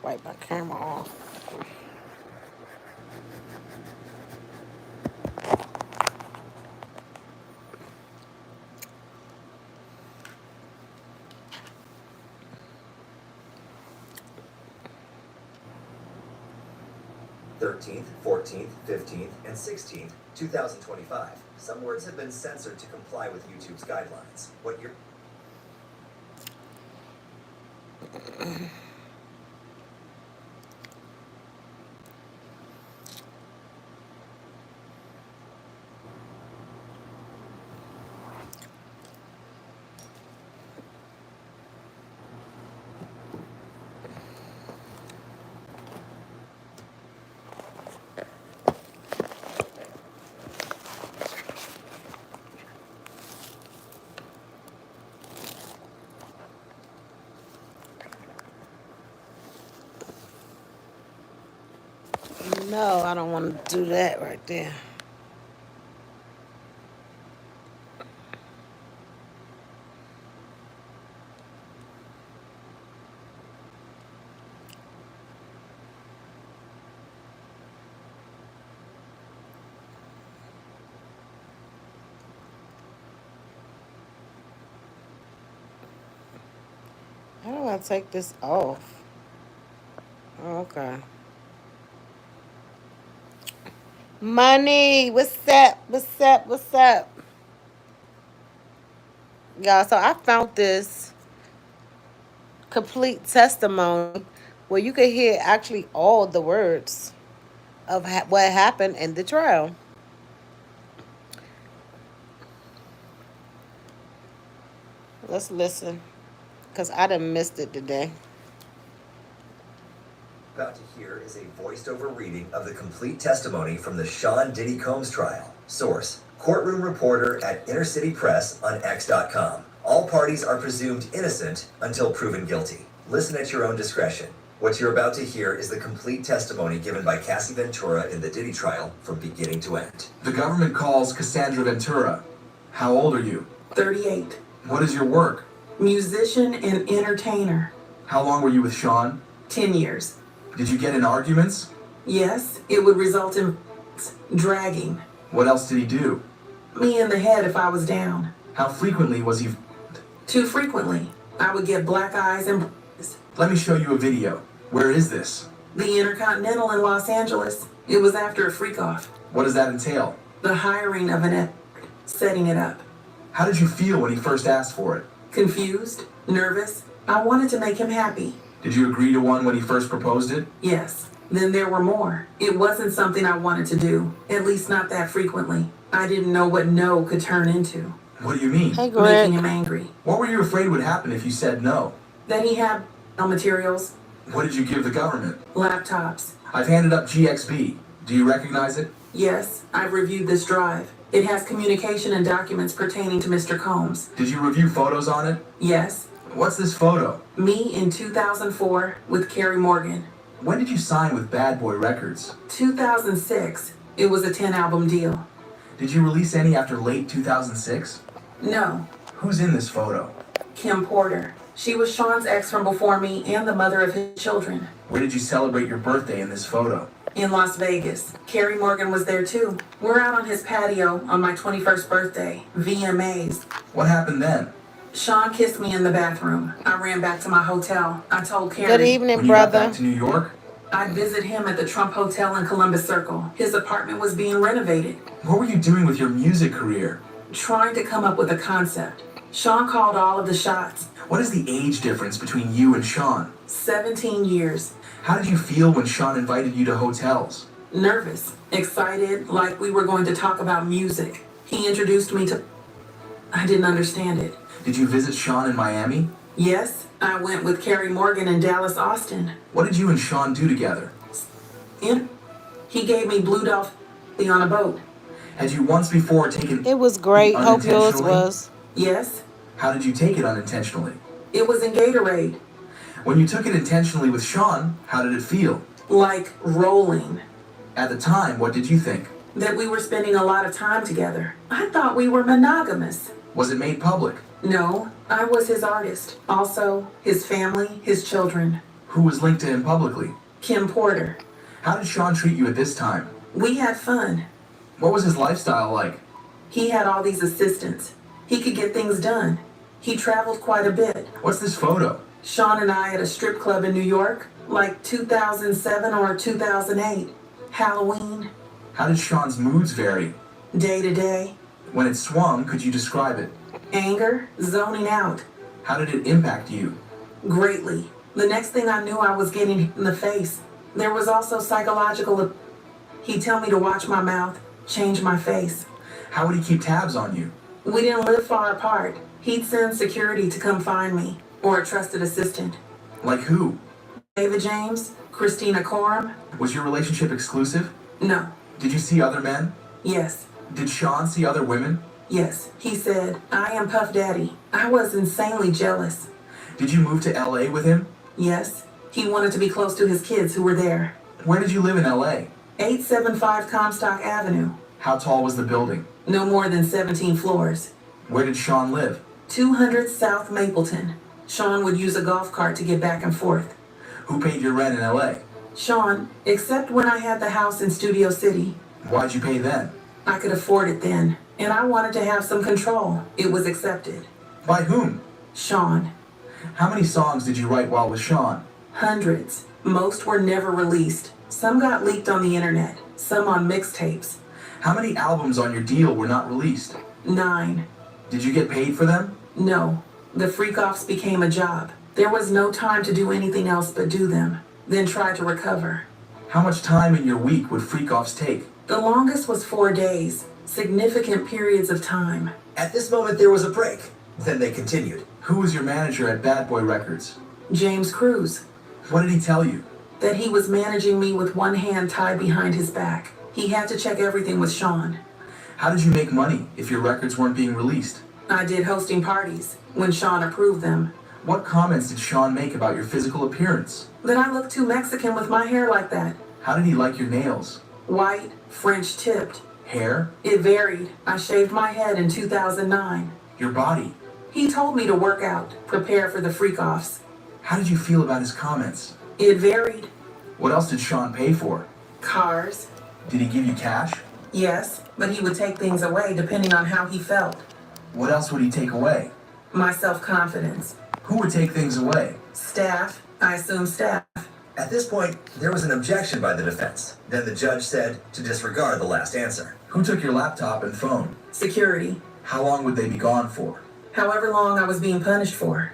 wipe my camera off. '13th, 14th, 15th, and 16th, 2025. Some words have been censored to comply with YouTube's guidelines. What year? No, I don't want to do that right there. How do I take this off? Okay. Money, what's up? What's up? What's up? Y'all, so I found this complete testimony where you could hear actually all the words of what happened in the trial. Let's listen, because I done missed it today. About to hear is a voiced-over reading of the complete testimony from the Sean Diddy Combs trial. Source: courtroom reporter at Inner City Press on X.com. All parties are presumed innocent until proven guilty. Listen at your own discretion. What you're about to hear is the complete testimony given by Cassie Ventura in the Diddy trial from beginning to end. The government calls Cassandra Ventura. How old are you? 38. What is your work? Musician and entertainer. How long were you with Sean? 10 years. Did you get in arguments? Yes, it would result in dragging. What else did he do? Me in the head if I was down. How frequently was he? Too frequently. I would get black eyes and Let me show you a video. Where is this? the Intercontinental in Los Angeles. It was after a freak-off. What does that entail? The hiring of an setting it up. How did you feel when he first asked for it? Confused, nervous. I wanted to make him happy. Did you agree to one when he first proposed it? Yes. Then there were more. It wasn't something I wanted to do, at least not that frequently. I didn't know what no could turn into. What do you mean? Hey, Greg. Making him angry. What were you afraid would happen if you said no? That he had no materials, What did you give the government? laptops. I've handed up GXB. Do you recognize it? Yes, I've reviewed this drive. It has communication and documents pertaining to Mr. Combs. Did you review photos on it? Yes, What's this photo? me in 2004 with Carrie Morgan. When did you sign with Bad Boy Records? 2006, it was a 10-album deal. Did you release any after late 2006? No, Who's in this photo? Kim Porter. She was Sean's ex from before me and the mother of his children. Where did you celebrate your birthday in this photo? In Las Vegas. Carrie Morgan was there too. We're out on his patio on my 21st birthday. VMAs. What happened then? Sean kissed me in the bathroom. I ran back to my hotel. I told Carrie. Good evening, When you got brother. back to New York? I'd visit him at the Trump Hotel in Columbus Circle. His apartment was being renovated. What were you doing with your music career? Trying to come up with a concept. Sean called all of the shots. What is the age difference between you and Sean? 17 years. How did you feel when Sean invited you to hotels? Nervous. Excited, like we were going to talk about music. He introduced me to... I didn't understand it. Did you visit Sean in Miami? Yes, I went with Carrie Morgan in Dallas, Austin. What did you and Sean do together? He gave me Blue Dolphin on a boat. Had you once before taken It was great. Hope yours unintentionally? was. Yes, How did you take it unintentionally? it was in Gatorade. When you took it intentionally with Sean, how did it feel? Like rolling. At the time, what did you think? That we were spending a lot of time together. I thought we were monogamous. Was it made public? No, I was his artist. Also, his family, his children. Who was linked to him publicly? Kim Porter. How did Sean treat you at this time? We had fun. What was his lifestyle like? He had all these assistants. He could get things done. He traveled quite a bit. What's this photo? Sean and I at a strip club in New York, like 2007 or 2008. Halloween. How did Sean's moods vary? Day to day. When it swung, could you describe it? Anger, zoning out. How did it impact you? Greatly. The next thing I knew, I was getting hit in the face. There was also psychological. He'd tell me to watch my mouth, change my face. How would he keep tabs on you? We didn't live far apart. He'd send security to come find me, or a trusted assistant. Like who? David James, Christina Coram. Was your relationship exclusive? No. Did you see other men? Yes. Did Sean see other women? Yes. He said, I am Puff Daddy. I was insanely jealous. Did you move to LA with him? Yes. He wanted to be close to his kids who were there. Where did you live in LA? 875 Comstock Avenue. How tall was the building? No more than 17 floors. Where did Sean live? 200 South Mapleton. Sean would use a golf cart to get back and forth. Who paid your rent in LA? Sean, except when I had the house in Studio City. Why'd you pay then? I could afford it then, and I wanted to have some control. It was accepted. By whom? Sean. How many songs did you write while with Sean? Hundreds. Most were never released. Some got leaked on the internet, some on mixtapes. How many albums on your deal were not released? 9. Did you get paid for them? No. The freak-offs became a job. There was no time to do anything else but do them, then try to recover. How much time in your week would freak-offs take? The longest was 4 days. Significant periods of time. At this moment, there was a break. Then they continued. Who was your manager at Bad Boy Records? James Cruz. What did he tell you? That he was managing me with one hand tied behind his back. He had to check everything with Sean. How did you make money if your records weren't being released? I did hosting parties, when Sean approved them. What comments did Sean make about your physical appearance? That I looked too Mexican with my hair like that. How did he like your nails? White, French tipped. Hair? It varied. I shaved my head in 2009. Your body? He told me to work out, prepare for the freak-offs. How did you feel about his comments? It varied. What else did Sean pay for? Cars. Did he give you cash? Yes, but he would take things away depending on how he felt. What else would he take away? My self-confidence. Who would take things away? Staff. I assume staff. At this point, there was an objection by the defense. Then the judge said to disregard the last answer. Who took your laptop and phone? Security. How long would they be gone for? However long I was being punished for.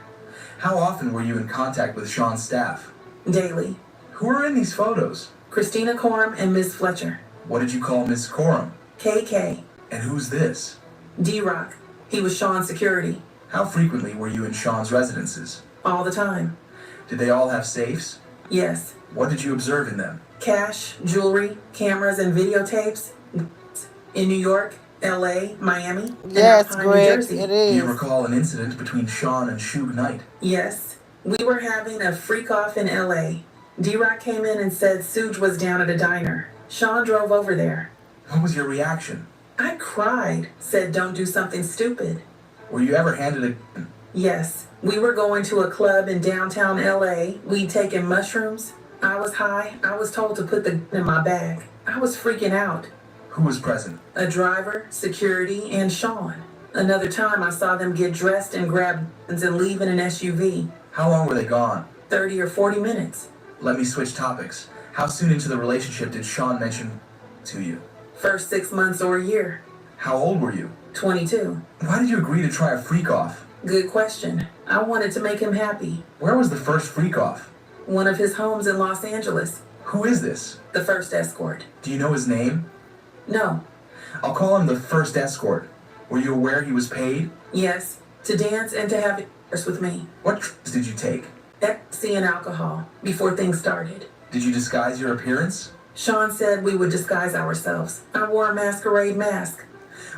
How often were you in contact with Sean's staff? Daily. Who are in these photos? Christina Coram and Miss Fletcher. What did you call Miss Coram? KK. And who's this? D-Rock. He was Sean's security. How frequently were you in Sean's residences? All the time. Did they all have safes? Yes. What did you observe in them? Cash, jewelry, cameras, and videotapes. In New York, LA, Miami, Yes, and Alpine, New Greg, Jersey. it Do you is. recall an incident between Sean and Suge Knight? Yes. We were having a freak-off in LA. D-Rock came in and said Suge was down at a diner. Sean drove over there. What was your reaction? I cried, said don't do something stupid. Were you ever handed a gun? Yes, we were going to a club in downtown LA. We'd taken mushrooms. I was high. I was told to put the gun in my bag. I was freaking out. Who was present? A driver, security, and Sean. Another time I saw them get dressed and grab guns and leave in an SUV. How long were they gone? 30 or 40 minutes. Let me switch topics. How soon into the relationship did Sean mention to you? First 6 months or a year. How old were you? 22. Why did you agree to try a freak-off? Good question. I wanted to make him happy. Where was the first freak-off? One of his homes in Los Angeles. Who is this? The first escort. Do you know his name? No. I'll call him the first escort. Were you aware he was paid? Yes. To dance and to have intercourse with me. What trips did you take? Ecstasy and alcohol. Before things started. Did you disguise your appearance? Sean said we would disguise ourselves. I wore a masquerade mask.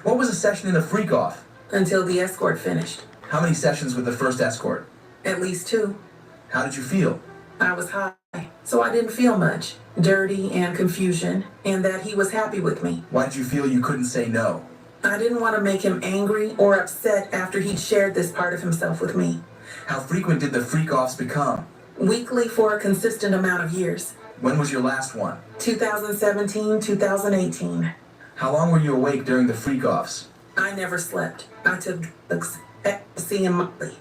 What was a session in a freak-off? Until the escort finished. How many sessions with the first escort? At least 2. How did you feel? I was high, so I didn't feel much. Dirty and confusion, and that he was happy with me. Why did you feel you couldn't say no? I didn't want to make him angry or upset after he'd shared this part of himself with me. How frequent did the freak-offs become? Weekly for a consistent amount of years. When was your last one? 2017, 2018. How long were you awake during the freak-offs? I never slept. I took drugs, ecstasy, and Molly.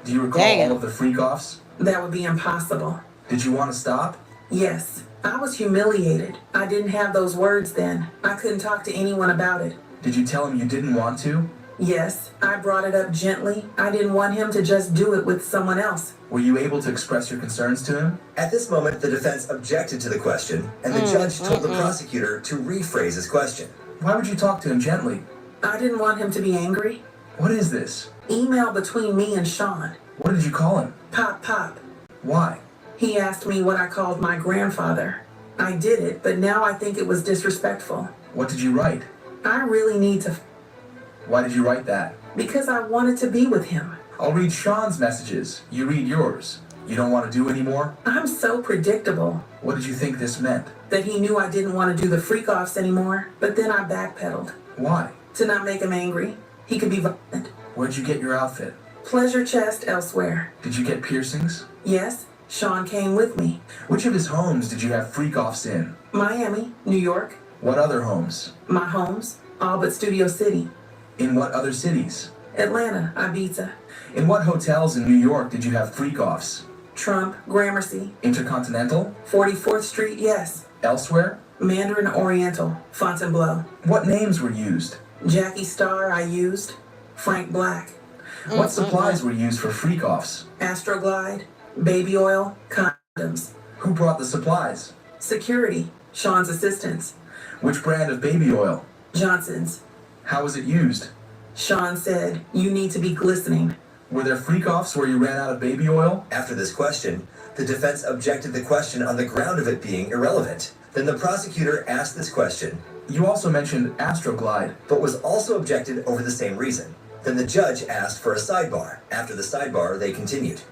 Do you recall Damn. all of the freak-offs? That would be impossible. Did you want to stop? Yes. I was humiliated. I didn't have those words then. I couldn't talk to anyone about it. Did you tell him you didn't want to? Yes, I brought it up gently. I didn't want him to just do it with someone else. Were you able to express your concerns to him? At this moment, the defense objected to the question, and the judge told the prosecutor to rephrase his question. Why would you talk to him gently? I didn't want him to be angry. What is this? Email between me and Sean. What did you call him? Pop, pop. Why? He asked me what I called my grandfather. I did it, but now I think it was disrespectful. What did you write? I really need to, Why did you write that? because I wanted to be with him. I'll read Sean's messages. You read yours. You don't want to do any more? I'm so predictable. What did you think this meant? That he knew I didn't want to do the freak-offs anymore, but then I backpedaled. Why? To not make him angry. He could be violent. Where'd you get your outfit? Pleasure chest elsewhere. Did you get piercings? Yes, Sean came with me. Which of his homes did you have freak-offs in? Miami, New York, What other homes? my homes, all but Studio City. In what other cities? Atlanta, Ibiza, In what hotels in New York did you have freak-offs? Trump, Gramercy, Intercontinental? 44th Street, yes. Elsewhere? Mandarin Oriental, Fontainebleau. What names were used? Jackie Starr I used. Frank Black. What supplies were used for freak-offs? Astroglide, baby oil, condoms. Who brought the supplies? Security, Sean's assistants. Which brand of baby oil? Johnson's. How was it used? Sean said, you need to be glistening. Were there freak-offs where you ran out of baby oil? After this question, the defense objected the question on the ground of it being irrelevant. Then the prosecutor asked this question, You also mentioned Astroglide. but was also objected over the same reason. Then the judge asked for a sidebar. After the sidebar, they continued.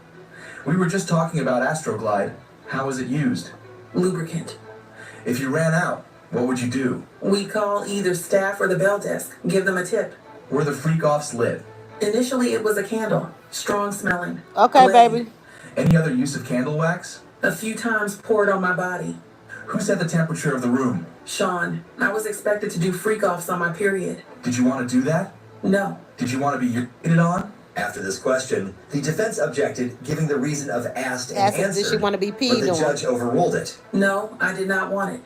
We were just talking about Astroglide. How was it used? Lubricant. If you ran out, what would you do? We call either staff or the bell desk, give them a tip. Were the freak-offs lit? Initially, it was a candle, strong smelling. Okay, Glade. baby. Any other use of candle wax? A few times poured on my body. Who set the temperature of the room? Sean, I was expected to do freak-offs on my period. Did you want to do that? No. Did you want to be urinated on? After this question, the defense objected, giving the reason of asked and Asked if answered, she wanna be but peed the on. judge overruled it. No, I did not want it.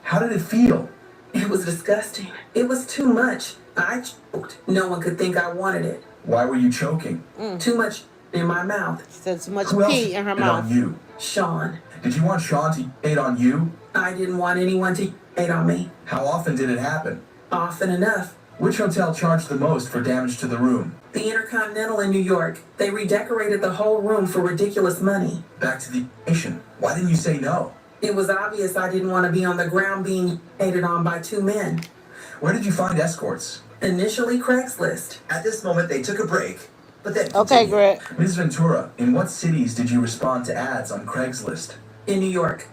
How did it feel? It was disgusting. It was too much. I choked. No one could think I wanted it. Why were you choking? Too much in my mouth. Said too much Who else pee in her urinated mouth. on you? Sean. Did you want Sean to urinate on you? I didn't want anyone to hate on me. How often did it happen? Often enough. Which hotel charged the most for damage to the room? The Intercontinental in New York. They redecorated the whole room for ridiculous money. Back to the nation. Why didn't you say no? It was obvious I didn't want to be on the ground being hated on by two men. Where did you find escorts? Initially Craigslist. At this moment, they took a break, but then Okay, continued. Greg. Ms. Ventura, in what cities did you respond to ads on Craigslist? In New York.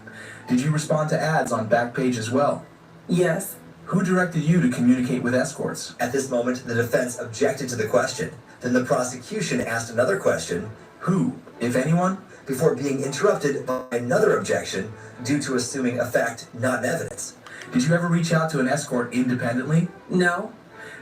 Did you respond to ads on Backpage as well? Yes. Who directed you to communicate with escorts? At this moment, the defense objected to the question. Then the prosecution asked another question Who, if anyone? before being interrupted by another objection due to assuming a fact, not an evidence. Did you ever reach out to an escort independently? No.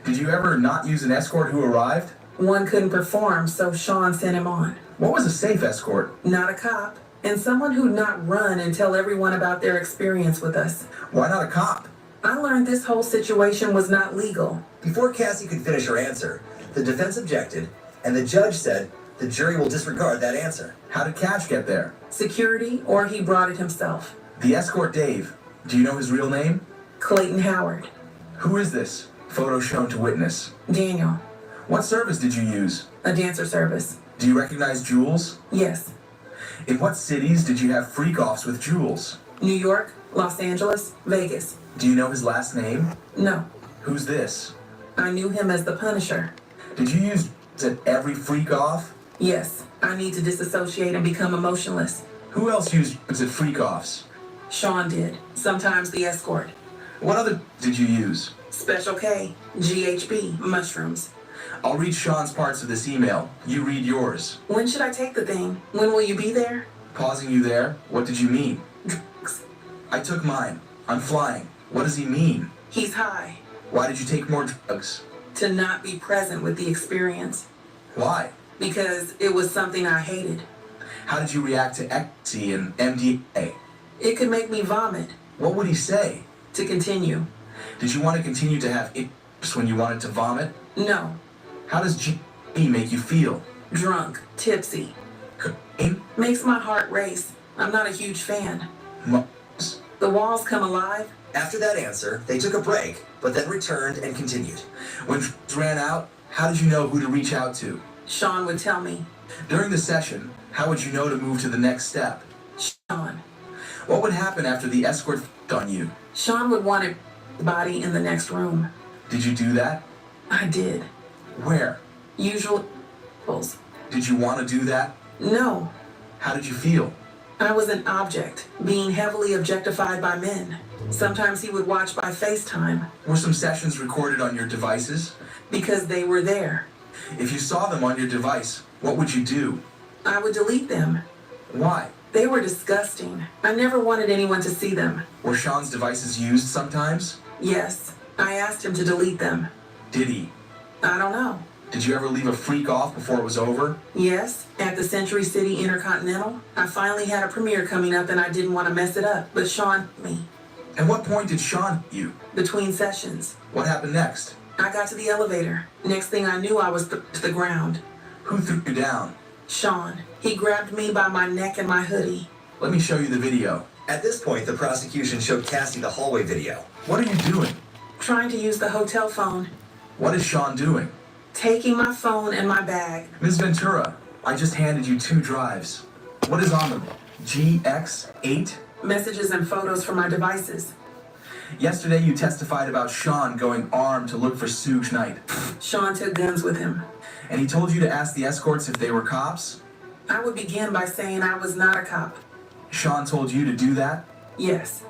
Did you ever not use an escort who arrived? One couldn't perform, so Sean sent him on. What was a safe escort? Not a cop. And someone who'd not run and tell everyone about their experience with us. Why not a cop? I learned this whole situation was not legal. Before Cassie could finish her answer, the defense objected, and the judge said the jury will disregard that answer. How did Cash get there? Security, or he brought it himself. The escort Dave. Do you know his real name? Clayton Howard. Who is this? Photo shown to witness. Daniel. What service did you use? A dancer service. Do you recognize Jules? Yes. In what cities did you have freak-offs with Jules? New York, Los Angeles, Vegas. Do you know his last name? No. Who's this? I knew him as the Punisher. Did you use at every freak-off? Yes. I need to disassociate and become emotionless. Who else used at freak-offs? Sean did. Sometimes the escort. What other did you use? Special K, GHB, mushrooms. I'll read Sean's parts of this email. You read yours. When should I take the thing? When will you be there? Pausing you there? What did you mean? Drugs. I took mine. I'm flying. What does he mean? He's high. Why did you take more drugs? To not be present with the experience. Why? Because it was something I hated. How did you react to ecstasy and MDMA? It could make me vomit. What would he say? To continue. Did you want to continue to have hiccups when you wanted to vomit? No. How does G make you feel? Drunk. Tipsy. Cocaine? Makes my heart race. I'm not a huge fan. Mars? The walls come alive. After that answer, they took a break, but then returned and continued. When drugs ran out, how did you know who to reach out to? Sean would tell me. During the session, how would you know to move to the next step? Sean. What would happen after the escort on you? Sean would want a body in the next room. Did you do that? I did. Where? Usual. Did you want to do that? No. How did you feel? I was an object, being heavily objectified by men. Sometimes he would watch by FaceTime Were some sessions recorded on your devices? because they were there. If you saw them on your device, what would you do? I would delete them. Why? They were disgusting. I never wanted anyone to see them. Were Sean's devices used sometimes? Yes, I asked him to delete them. Did he? I don't know. Did you ever leave a freak off before it was over? Yes, at the Century City Intercontinental. I finally had a premiere coming up and I didn't want to mess it up, but Sean hit me. At what point did Sean hit you? Between sessions. What happened next? I got to the elevator. Next thing I knew, I was to the ground. Who threw you down? Sean. He grabbed me by my neck and my hoodie. Let me show you the video. At this point, the prosecution showed Cassie the hallway video. What are you doing? Trying to use the hotel phone. What is Sean doing? Taking my phone and my bag. Ms. Ventura, I just handed you 2 drives. What is on them? GX8? Messages and photos from my devices. Yesterday you testified about Sean going armed to look for Suge Knight. Sean took guns with him. And he told you to ask the escorts if they were cops? I would begin by saying I was not a cop. Sean told you to do that? Yes.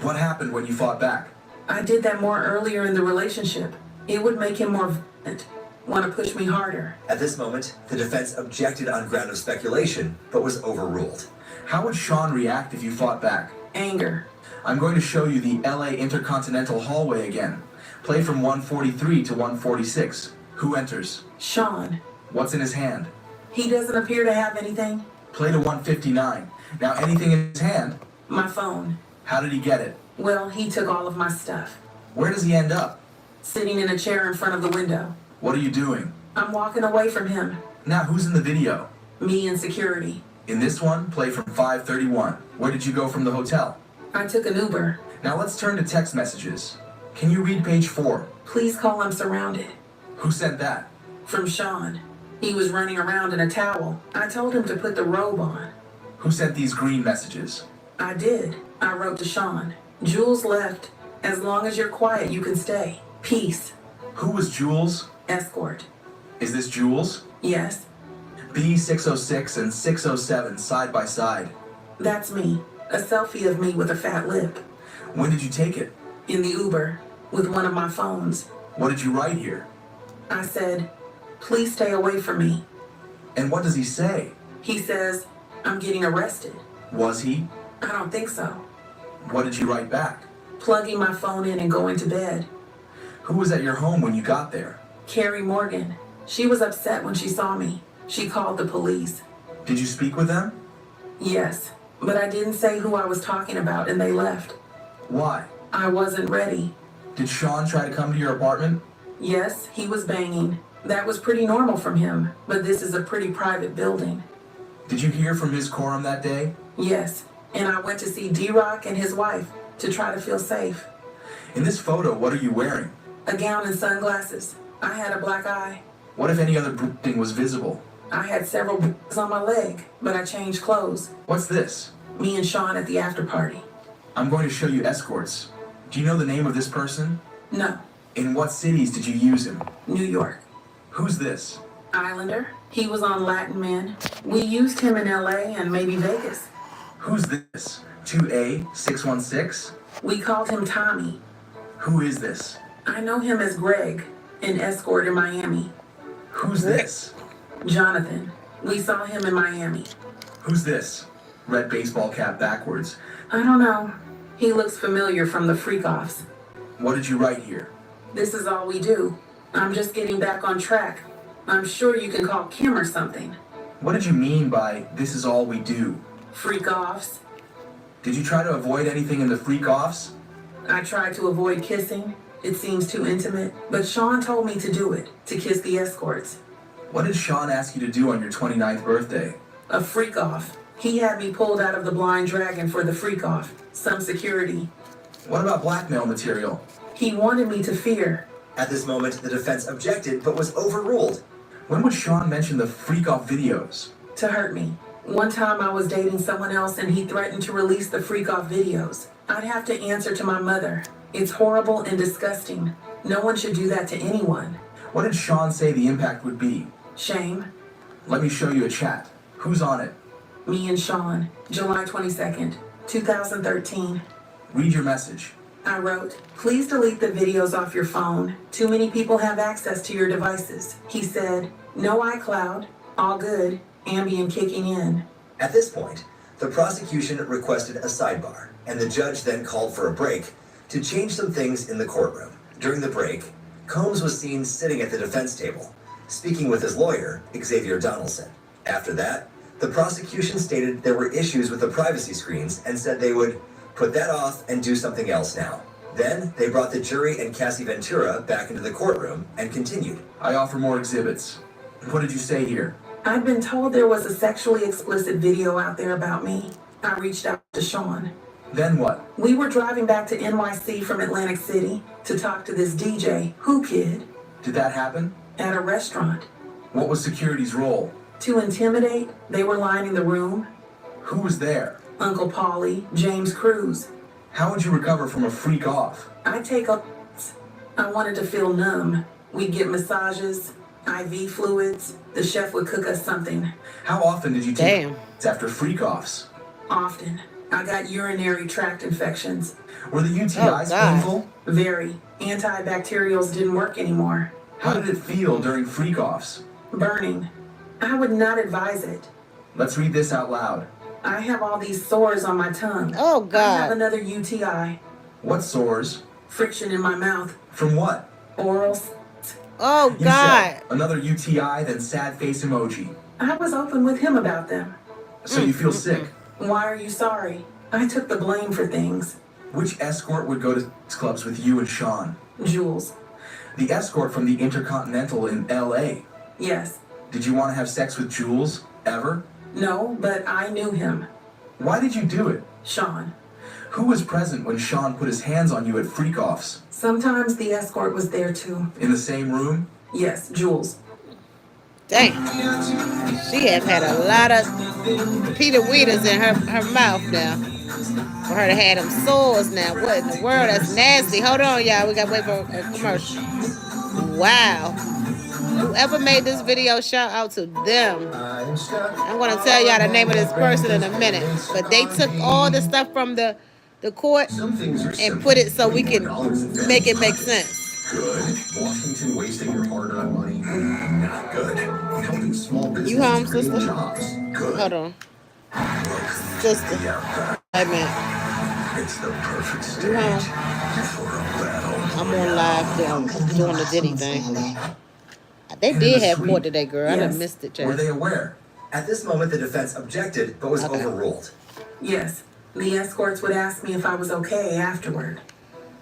What happened when you fought back? I did that more earlier in the relationship. It would make him more violent, want to push me harder. At this moment, the defense objected on ground of speculation, but was overruled. How would Sean react if you fought back? Anger. I'm going to show you the LA Intercontinental hallway again. Play from 143 to 146. Who enters? Sean. What's in his hand? He doesn't appear to have anything. Play to 159. Now anything in his hand? My phone. How did he get it? Well, he took all of my stuff. Where does he end up? Sitting in a chair in front of the window. What are you doing? I'm walking away from him. Now who's in the video? Me and security. In this one, play from 531. Where did you go from the hotel? I took an Uber. Now let's turn to text messages. Can you read page 4? Please call I'm surrounded. Who sent that? From Sean. He was running around in a towel. I told him to put the robe on. Who sent these green messages? I did. I wrote to Sean. Jules left. As long as you're quiet, you can stay. Peace. Who was Jules? Escort. Is this Jules? Yes, B606 and 607 side by side. that's me. A selfie of me with a fat lip. When did you take it? In the Uber. With one of my phones. What did you write here? I said, please stay away from me. And what does he say? He says, I'm getting arrested. Was he? I don't think so. What did you write back? Plugging my phone in and going to bed. Who was at your home when you got there? Carrie Morgan. She was upset when she saw me. She called the police. Did you speak with them? Yes, but I didn't say who I was talking about and they left. Why? I wasn't ready. Did Sean try to come to your apartment? Yes, he was banging. That was pretty normal from him, but this is a pretty private building. Did you hear from Ms. Coram that day? Yes, and I went to see D-Rock and his wife to try to feel safe. In this photo, what are you wearing? A gown and sunglasses. I had a black eye. What if any other bruising was visible? I had several bruises on my leg, but I changed clothes. What's this? Me and Sean at the after party. I'm going to show you escorts. Do you know the name of this person? No, In what cities did you use him? New York. Who's this? Islander. He was on Latin Men. We used him in LA and maybe Vegas. Who's this? 2A616? We called him Tommy. Who is this? I know him as Greg, an escort in Miami. Who's this? Jonathan. We saw him in Miami. Who's this? Red baseball cap backwards. I don't know. He looks familiar from the freak-offs. What did you write here? This is all we do. I'm just getting back on track. I'm sure you can call Kim or something. What did you mean by this is all we do? Freak-offs. Did you try to avoid anything in the freak-offs? I tried to avoid kissing. It seems too intimate. But Sean told me to do it, to kiss the escorts. What did Sean ask you to do on your 29th birthday? A freak-off. He had me pulled out of the Blind Dragon for the freak-off. Some security. What about blackmail material? He wanted me to fear. At this moment, the defense objected but was overruled. When would Sean mention the freak-off videos? To hurt me. One time I was dating someone else and he threatened to release the freak-off videos. I'd have to answer to my mother. It's horrible and disgusting. No one should do that to anyone. What did Sean say the impact would be? Shame. Let me show you a chat. Who's on it? Me and Sean. July 22nd, 2013. Read your message. I wrote, please delete the videos off your phone. Too many people have access to your devices. He said, no iCloud. All good. Ambien kicking in. At this point, the prosecution requested a sidebar, and the judge then called for a break to change some things in the courtroom. During the break, Combs was seen sitting at the defense table, speaking with his lawyer, Xavier Donaldson. After that, the prosecution stated there were issues with the privacy screens and said they would put that off and do something else now. Then, they brought the jury and Cassie Ventura back into the courtroom and continued. I offer more exhibits. What did you say here? I'd been told there was a sexually explicit video out there about me. I reached out to Sean. Then what? We were driving back to NYC from Atlantic City to talk to this DJ, Who Kid, Did that happen? at a restaurant. What was security's role? To intimidate, they were lining the room. Who was there? Uncle Paulie, James Cruz. How would you recover from a freak off? I'd take up. I wanted to feel numb. We'd get massages, IV fluids. The chef would cook us something. How often did you take Damn. after freak offs? Often. I got urinary tract infections. Were the UTIs Oh, God. painful? Very. Antibacterials didn't work anymore. How did it feel during freak offs? Burning. I would not advise it. Let's read this out loud. I have all these sores on my tongue. Oh, I have God. another UTI. What sores? Friction in my mouth. From what? Oral. Oh, You God. said another UTI, then sad face emoji. I was open with him about them. So you feel sick. Why are you sorry? I took the blame for things. Which escort would go to sex clubs with you and Sean? Jules. The escort from the Intercontinental in LA. Yes. Did you want to have sex with Jules? Ever? No, but I knew him. Why did you do it? Sean. Who was present when Sean put his hands on you at freak offs? Sometimes the escort was there too. In the same room? Yes, Jules. Dang. She has had a lot of Peter Weeders in her mouth now. For her to have them sores now. What in the world? That's nasty. Hold on, y'all. We got to wait for a commercial. Wow. Whoever made this video, shout out to them. I'm going to tell y'all the name of this person in a minute. But they took all the stuff from the court and put it so we can make it make sense. Good. Washington wasting your hard-earned money? Not good. Helping small business You home, create sister? jobs? Good. Hold on. Welcome Sister. to the outback. Wait a minute. It's the perfect stage You home? for a battle. I'm on live doing the Diddy thing. They And in did the have suite. court today, girl. I done Yes. missed it, Were Chad. they aware? At this moment, the defense objected but was Okay. overruled. Yes. The escorts would ask me if I was okay afterward.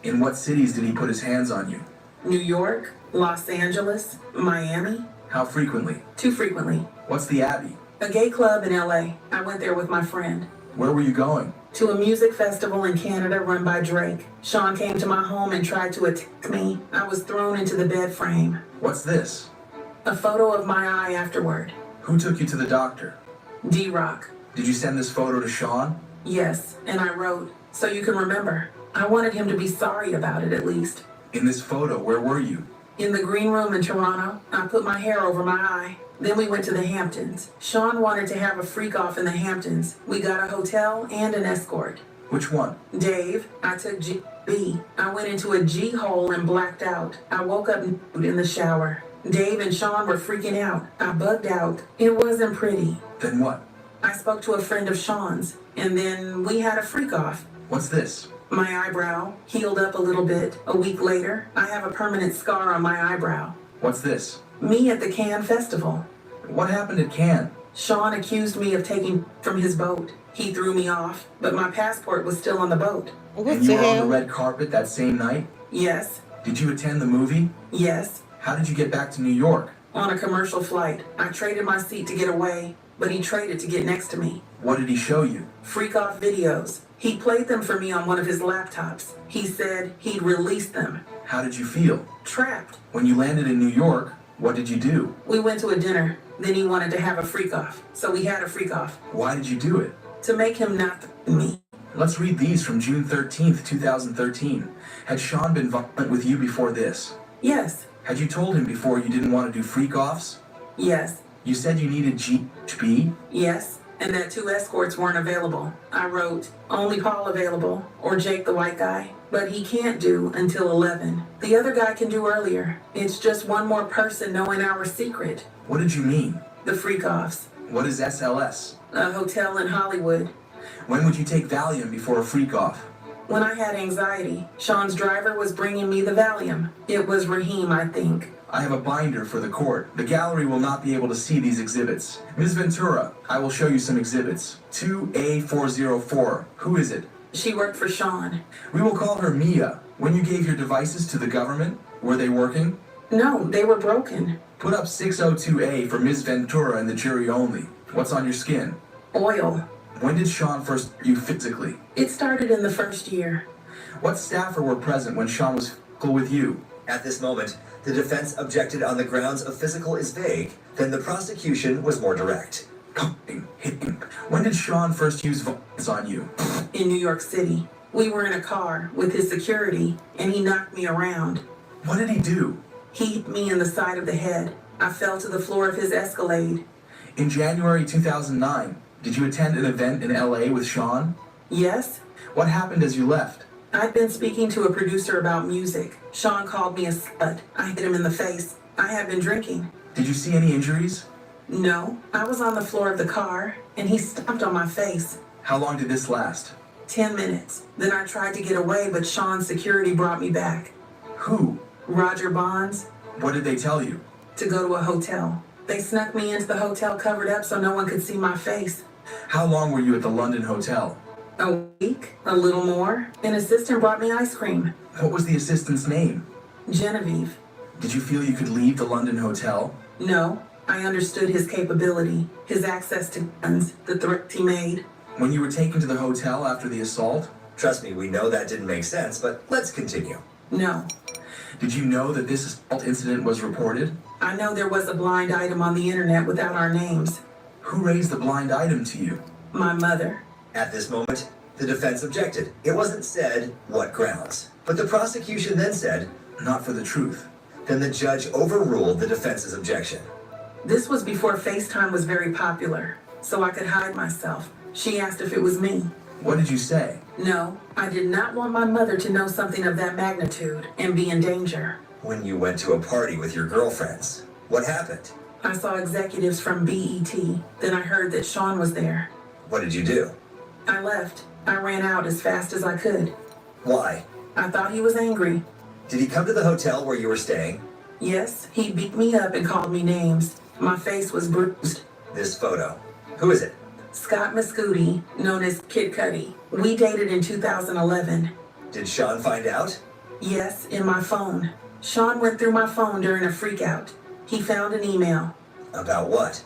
In what cities did he put his hands on you? New York, Los Angeles, Miami. How frequently? Too frequently. What's the Abbey? A gay club in LA. I went there with my friend. Where were you going? To a music festival in Canada run by Drake. Sean came to my home and tried to attack me. I was thrown into the bed frame. What's this? A photo of my eye afterward. Who took you to the doctor? D-Rock. Did you send this photo to Sean? Yes, and I wrote, so you can remember. I wanted him to be sorry about it at least. In this photo, where were you? In the green room in Toronto, I put my hair over my eye. Then we went to the Hamptons. Sean wanted to have a freak off in the Hamptons. We got a hotel and an escort. Which one? Dave, I took GB. I went into a G hole and blacked out. I woke up nude in the shower. Dave and Sean were freaking out. I bugged out. It wasn't pretty. Then what? I spoke to a friend of Sean's, and then we had a freak off. What's this? My eyebrow healed up a little bit. A week later, I have a permanent scar on my eyebrow. What's this? Me at the Cannes Festival. What happened at Cannes? Sean accused me of taking from his boat. He threw me off, but my passport was still on the boat. What And you the were on the hell? red carpet that same night? Yes, Did you attend the movie? yes. How did you get back to New York? On a commercial flight. I traded my seat to get away, but he traded to get next to me. What did he show you? Freak off videos. He played them for me on one of his laptops. He said he'd release them. How did you feel? Trapped. When you landed in New York, what did you do? We went to a dinner. Then he wanted to have a freak off. So we had a freak off. Why did you do it? To make him not me. Let's read these from June 13th, 2013. Had Sean been violent with you before this? Yes, Had you told him before you didn't want to do freak-offs? yes, You said you needed GHB? yes. And that 2 escorts weren't available. I wrote, only Paul available, or Jake the white guy. But he can't do until 11. The other guy can do earlier. It's just one more person knowing our secret. What did you mean? The freak offs. What is SLS? A hotel in Hollywood. When would you take Valium before a freak-off? When I had anxiety, Sean's driver was bringing me the Valium. It was Raheem, I think. I have a binder for the court. The gallery will not be able to see these exhibits. Ms. Ventura, I will show you some exhibits. 2A404. Who is it? She worked for Sean. We will call her Mia. When you gave your devices to the government, were they working? No, they were broken. Put up 602A for Ms. Ventura and the jury only. What's on your skin? Oil. When did Sean first hurt you physically? It started in the first year. What staffer were present when Sean was physical with you? At this moment, the defense objected on the grounds of physical is vague, then the prosecution was more direct. Cuffing, hitting. When did Sean first use violence on you? In New York City. We were in a car with his security, and he knocked me around. What did he do? He hit me in the side of the head. I fell to the floor of his Escalade. In January 2009, did you attend an event in LA with Sean? Yes? What happened as you left? I'd been speaking to a producer about music. Sean called me a slut. I hit him in the face. I had been drinking. Did you see any injuries? No, I was on the floor of the car, and he stomped on my face. How long did this last? 10 minutes. Then I tried to get away, but Sean's security brought me back. Who? Roger Bonds, What did they tell you? to go to a hotel. They snuck me into the hotel covered up so no one could see my face. How long were you at the London hotel? A week, a little more. An assistant brought me ice cream. What was the assistant's name? Genevieve. Did you feel you could leave the London hotel? No, I understood his capability, his access to guns, the threats he made. When you were taken to the hotel after the assault? Trust me, we know that didn't make sense, but let's continue. No, Did you know that this assault incident was reported? I know there was a blind item on the internet without our names. Who raised the blind item to you? My mother. At this moment, the defense objected. It wasn't said what grounds, but the prosecution then said, Not for the truth. then the judge overruled the defense's objection. This was before FaceTime was very popular, so I could hide myself. She asked if it was me. What did you say? No, I did not want my mother to know something of that magnitude and be in danger. When you went to a party with your girlfriends, what happened? I saw executives from BET. Then I heard that Sean was there. What did you do? I left. I ran out as fast as I could. Why? I thought he was angry. Did he come to the hotel where you were staying? Yes, he beat me up and called me names. My face was bruised. This photo. Who is it? Scott Mascuti, known as Kid Cudi. We dated in 2011. Did Sean find out? Yes, in my phone. Sean went through my phone during a freakout. He found an email. About what?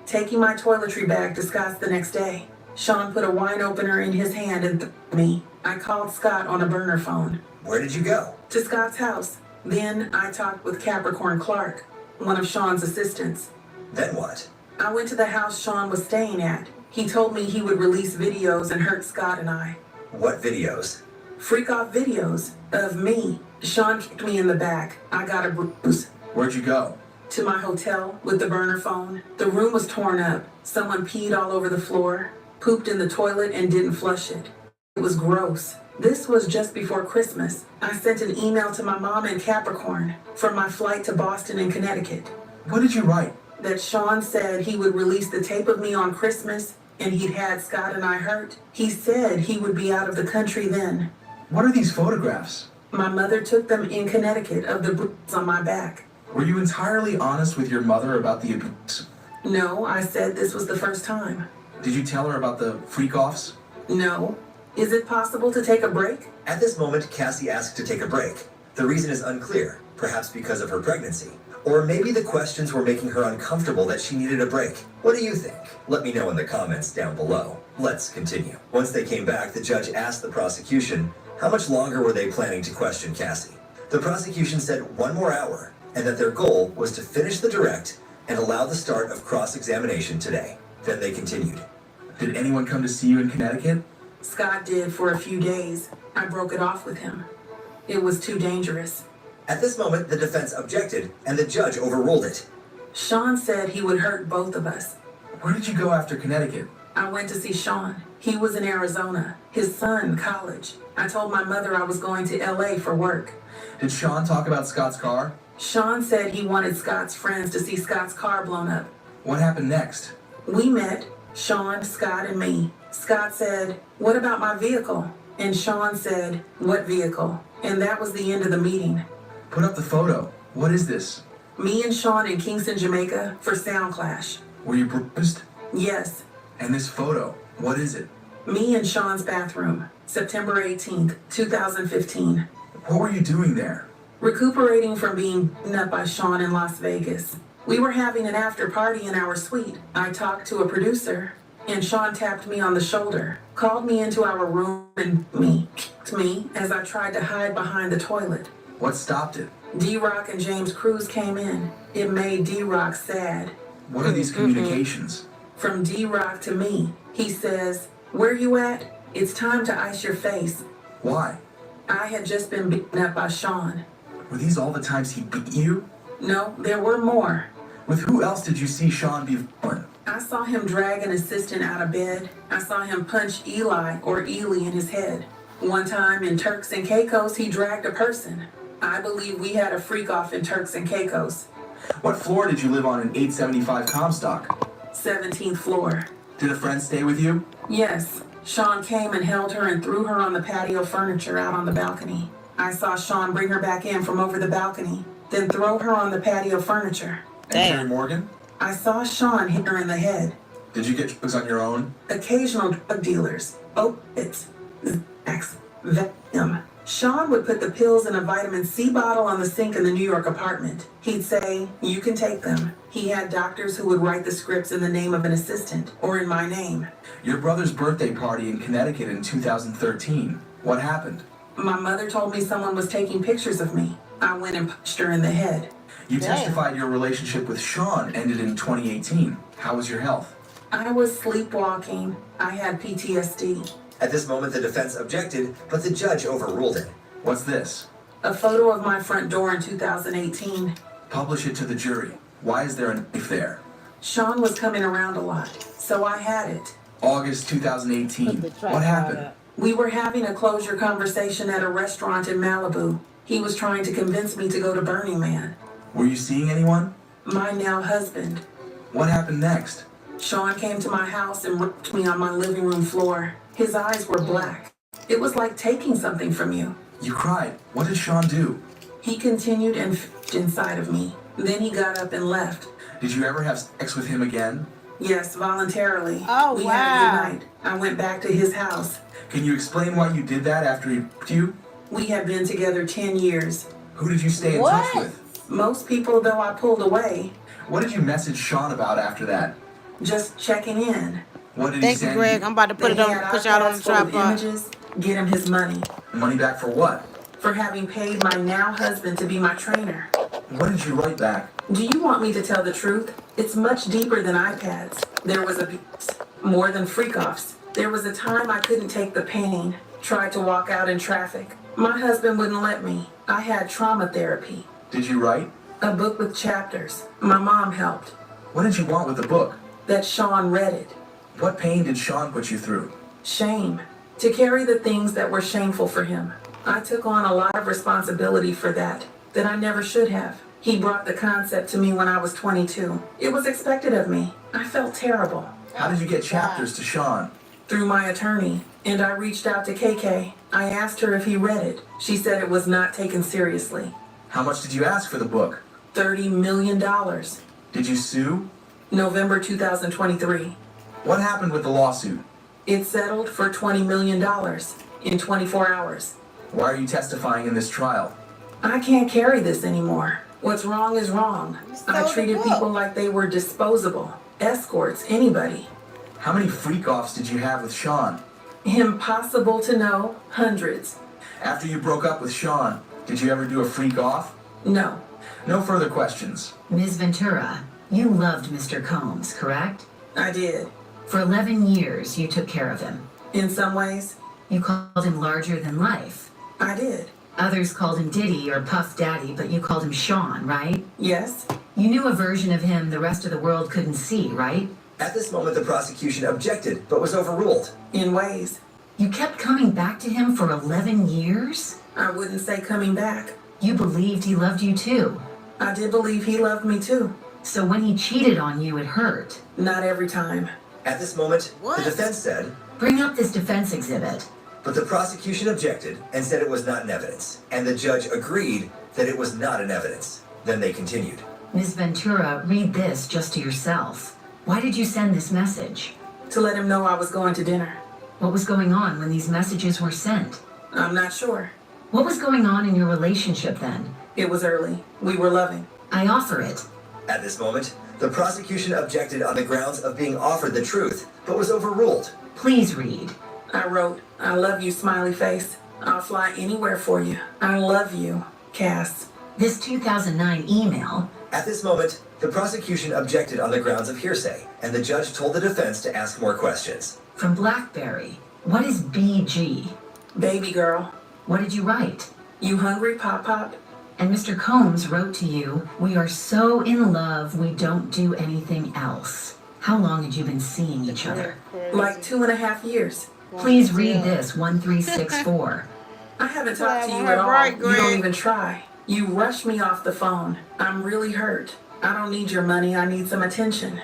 Taking my toiletry bag to Scott's the next day. Sean put a wine opener in his hand and threw me. I called Scott on a burner phone. Where did you go? To Scott's house. Then I talked with Capricorn Clark, one of Sean's assistants. Then what? I went to the house Sean was staying at. He told me he would release videos and hurt Scott and I. What videos? Freak off videos of me. Sean kicked me in the back. I got a bruise. Where'd you go? To my hotel with the burner phone. The room was torn up. Someone peed all over the floor, pooped in the toilet, and didn't flush it. It was gross. This was just before Christmas. I sent an email to my mom in Capricorn for my flight to Boston and Connecticut. What did you write? That Sean said he would release the tape of me on Christmas and he'd had Scott and I hurt. He said he would be out of the country then. What are these photographs? My mother took them in Connecticut of the bruises on my back. Were you entirely honest with your mother about the abuse? No, I said this was the first time. Did you tell her about the freak-offs? No. Is it possible to take a break? At this moment, Cassie asked to take a break. The reason is unclear, perhaps because of her pregnancy. Or maybe the questions were making her uncomfortable that she needed a break. What do you think? Let me know in the comments down below. Let's continue. Once they came back, the judge asked the prosecution, how much longer were they planning to question Cassie? The prosecution said 1 more hour, and that their goal was to finish the direct and allow the start of cross-examination today. Then they continued. Did anyone come to see you in Connecticut? Scott did for a few days. I broke it off with him. It was too dangerous. At this moment, the defense objected, and the judge overruled it. Sean said he would hurt both of us. Where did you go after Connecticut? I went to see Sean. He was in Arizona. His son, college. I told my mother I was going to LA for work. Did Sean talk about Scott's car? Sean said he wanted Scott's friends to see Scott's car blown up. What happened next? We met, Sean, Scott, and me. Scott said, "What about my vehicle?" And Sean said, "What vehicle?" And that was the end of the meeting. Put up the photo. What is this? Me and Sean in Kingston, Jamaica for Sound Clash. Were you bruised? Yes. And this photo, what is it? Me in Sean's bathroom, September 18th, 2015. What were you doing there? Recuperating from being beaten up by Sean in Las Vegas. We were having an after party in our suite. I talked to a producer, and Sean tapped me on the shoulder, called me into our room and kicked me as I tried to hide behind the toilet. What stopped it? D-Rock and James Cruz came in. It made D-Rock sad. What are these communications? From D-Rock to me. He says, "Where you at? It's time to ice your face." Why? I had just been beaten up by Sean. Were these all the times he beat you? No, there were more. With who else did you see Sean be violent? I saw him drag an assistant out of bed. I saw him punch Eli or Ely in his head. One time in Turks and Caicos, he dragged a person. I believe we had a freak off in Turks and Caicos. What floor did you live on in 875 Comstock? 17th floor. Did a friend stay with you? Yes. Sean came and held her and threw her on the patio furniture out on the balcony. I saw Sean bring her back in from over the balcony, then throw her on the patio furniture. And Terry Morgan? I saw Sean hit her in the head. Did you get drugs on your own? Occasional drug dealers, opiates, Xanax, Valium. Sean would put the pills in a vitamin C bottle on the sink in the New York apartment. He'd say, "You can take them." He had doctors who would write the scripts in the name of an assistant, or in my name. Your brother's birthday party in Connecticut in 2013. What happened? My mother told me someone was taking pictures of me. I went and punched her in the head. You testified your relationship with Sean ended in 2018. How was your health? I was sleepwalking. I had PTSD. At this moment, the defense objected, but the judge overruled it. What's this? A photo of my front door in 2018. Publish it to the jury. Why is there a knife there? Sean was coming around a lot, so I had it. August 2018. What happened? We were having a closure conversation at a restaurant in Malibu. He was trying to convince me to go to Burning Man. Were you seeing anyone? My now husband. What happened next? Sean came to my house and raped me on my living room floor. His eyes were black. It was like taking something from you. You cried. What did Sean do? He continued and f***ed inside of me. Then he got up and left. Did you ever have sex with him again? Yes, voluntarily. Oh, we wow. had a good night. I went back to his house. Can you explain why you did that after he raped you? We had been together 10 years. Who did you stay in touch with? Most people, though, I pulled away. What did you message Sean about after that? Just checking in. What did he Thank you, send Greg. I'm about to put it They on, had push out on the iPads full of tripod. images. Get him his money. Money back for what? For having paid my now husband to be my trainer. What did you write back? Do you want me to tell the truth? It's much deeper than iPads. There was abuse. More than freak-offs. There was a time I couldn't take the pain. Tried to walk out in traffic. My husband wouldn't let me. I had trauma therapy. Did you write? A book with chapters. My mom helped. What did you want with the book? That Sean read it. What pain did Sean put you through? Shame. To carry the things that were shameful for him. I took on a lot of responsibility for that I never should have. He brought the concept to me when I was 22. It was expected of me. I felt terrible. How did you get chapters to Sean? Through my attorney, and I reached out to KK. I asked her if he read it. She said it was not taken seriously. How much did you ask for the book? $30 million. Did you sue? November 2023. What happened with the lawsuit? It settled for $20 million in 24 hours. Why are you testifying in this trial? I can't carry this anymore. What's wrong is wrong. I treated people like they were disposable. Escorts, anybody. How many freak-offs did you have with Sean? Impossible to know. Hundreds. After you broke up with Sean, did you ever do a freak-off? No. No further questions. Ms. Ventura, you loved Mr. Combs, correct? I did. For 11 years, you took care of him. In some ways, You called him larger than life. I did. Others called him Diddy or Puff Daddy, but you called him Sean, right? Yes. You knew a version of him the rest of the world couldn't see, right? At this moment, the prosecution objected, but was overruled. In ways. You kept coming back to him for 11 years? I wouldn't say coming back. You believed he loved you too. I did believe he loved me too. So when he cheated on you, it hurt. Not every time. At this moment, What? the defense said, Bring up this defense exhibit. but the prosecution objected and said it was not in evidence, and the judge agreed that it was not in evidence. Then they continued. Ms. Ventura, read this just to yourself. Why did you send this message? To let him know I was going to dinner. What was going on when these messages were sent? I'm not sure. What was going on in your relationship then? It was early. We were loving. I offer it. At this moment, the prosecution objected on the grounds of being offered the truth, but was overruled. Please read. I wrote, I love you, smiley face. I'll fly anywhere for you. I love you, Cass. This 2009 email. At this moment, the prosecution objected on the grounds of hearsay, and the judge told the defense to ask more questions. From BlackBerry. What is BG? Baby girl. What did you write? You hungry, Pop Pop? And Mr. Combs wrote to you, we are so in love we don't do anything else. How long had you been seeing each other? Like 2.5 years. Please read this 1364. I haven't talked to you Well, at all. right, You Greg. don't even try. You rush me off the phone. I'm really hurt. I don't need your money. I need some attention.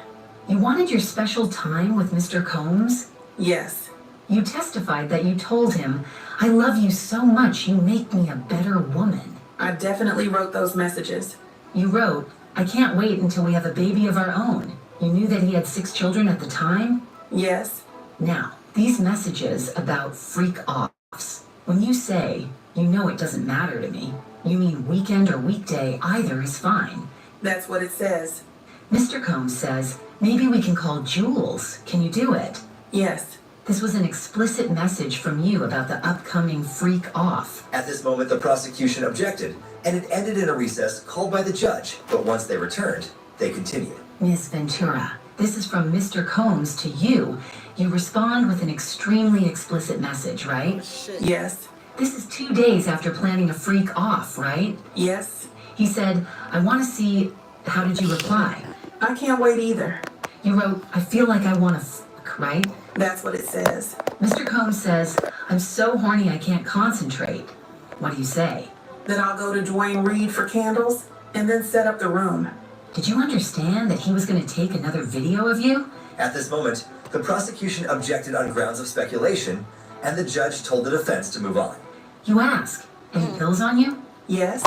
You wanted your special time with Mr. Combs? Yes. You testified that you told him, I love you so much you make me a better woman. I definitely wrote those messages. You wrote, I can't wait until we have a baby of our own. You knew that he had 6 children at the time? Yes. Now, these messages about freak-offs. When you say, you know it doesn't matter to me, you mean weekend or weekday, either is fine. That's what it says. Mr. Combs says, maybe we can call Jules. Can you do it? Yes. This was an explicit message from you about the upcoming freak-off. At this moment, the prosecution objected, and it ended in a recess called by the judge. But once they returned, they continued. Miss Ventura, this is from Mr. Combs to you. You respond with an extremely explicit message, right? Shit. Yes. This is 2 days after planning a freak-off, right? Yes. He said, I want to see... How did you reply? I can't wait either. You wrote, I feel like I want to fuck, right? That's what it says. Mr. Combs says, I'm so horny I can't concentrate. What do you say? That I'll go to Dwayne Reed for candles and then set up the room. Did you understand that he was going to take another video of you? At this moment, the prosecution objected on grounds of speculation, and the judge told the defense to move on. You ask, any pills on you? Yes.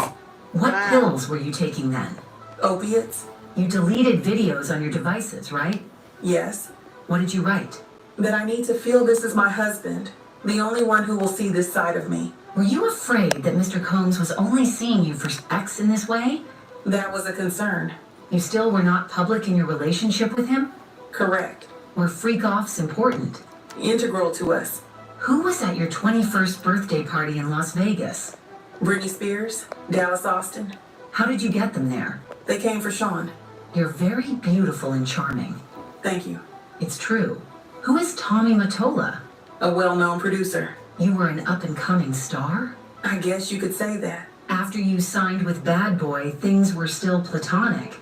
What Wow. pills were you taking then? Opiates. You deleted videos on your devices, right? Yes. What did you write? That I need to feel this is my husband. The only one who will see this side of me. Were you afraid that Mr. Combs was only seeing you for sex in this way? That was a concern. You still were not public in your relationship with him? Correct. Were freak-offs important? Integral to us. Who was at your 21st birthday party in Las Vegas? Britney Spears, Dallas Austin. How did you get them there? They came for Sean. You're very beautiful and charming. Thank you. It's true. Who is Tommy Mottola? A well-known producer. You were an up-and-coming star? I guess you could say that. After you signed with Bad Boy, things were still platonic.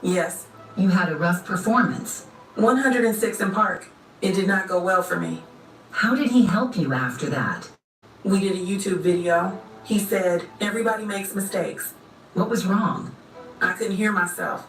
Yes. You had a rough performance. 106 in Park. It did not go well for me. How did he help you after that? We did a YouTube video. He said, everybody makes mistakes. What was wrong? I couldn't hear myself.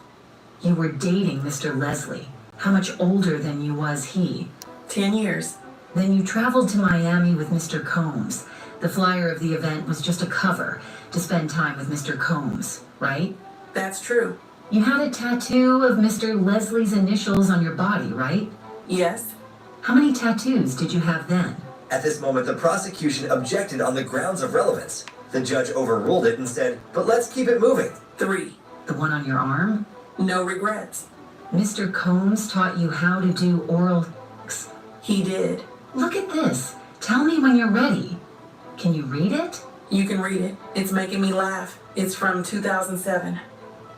You were dating Mr. Leslie. How much older than you was he? 10 years. Then you traveled to Miami with Mr. Combs. The flyer of the event was just a cover to spend time with Mr. Combs, right? That's true. You had a tattoo of Mr. Leslie's initials on your body, right? Yes. How many tattoos did you have then? At this moment, the prosecution objected on the grounds of relevance. The judge overruled it and said, but let's keep it moving. 3. The one on your arm? No regrets. Mr. Combs taught you how to do oral sex. He did. Look at this. Tell me when you're ready. Can you read it? You can read it. It's making me laugh. It's from 2007.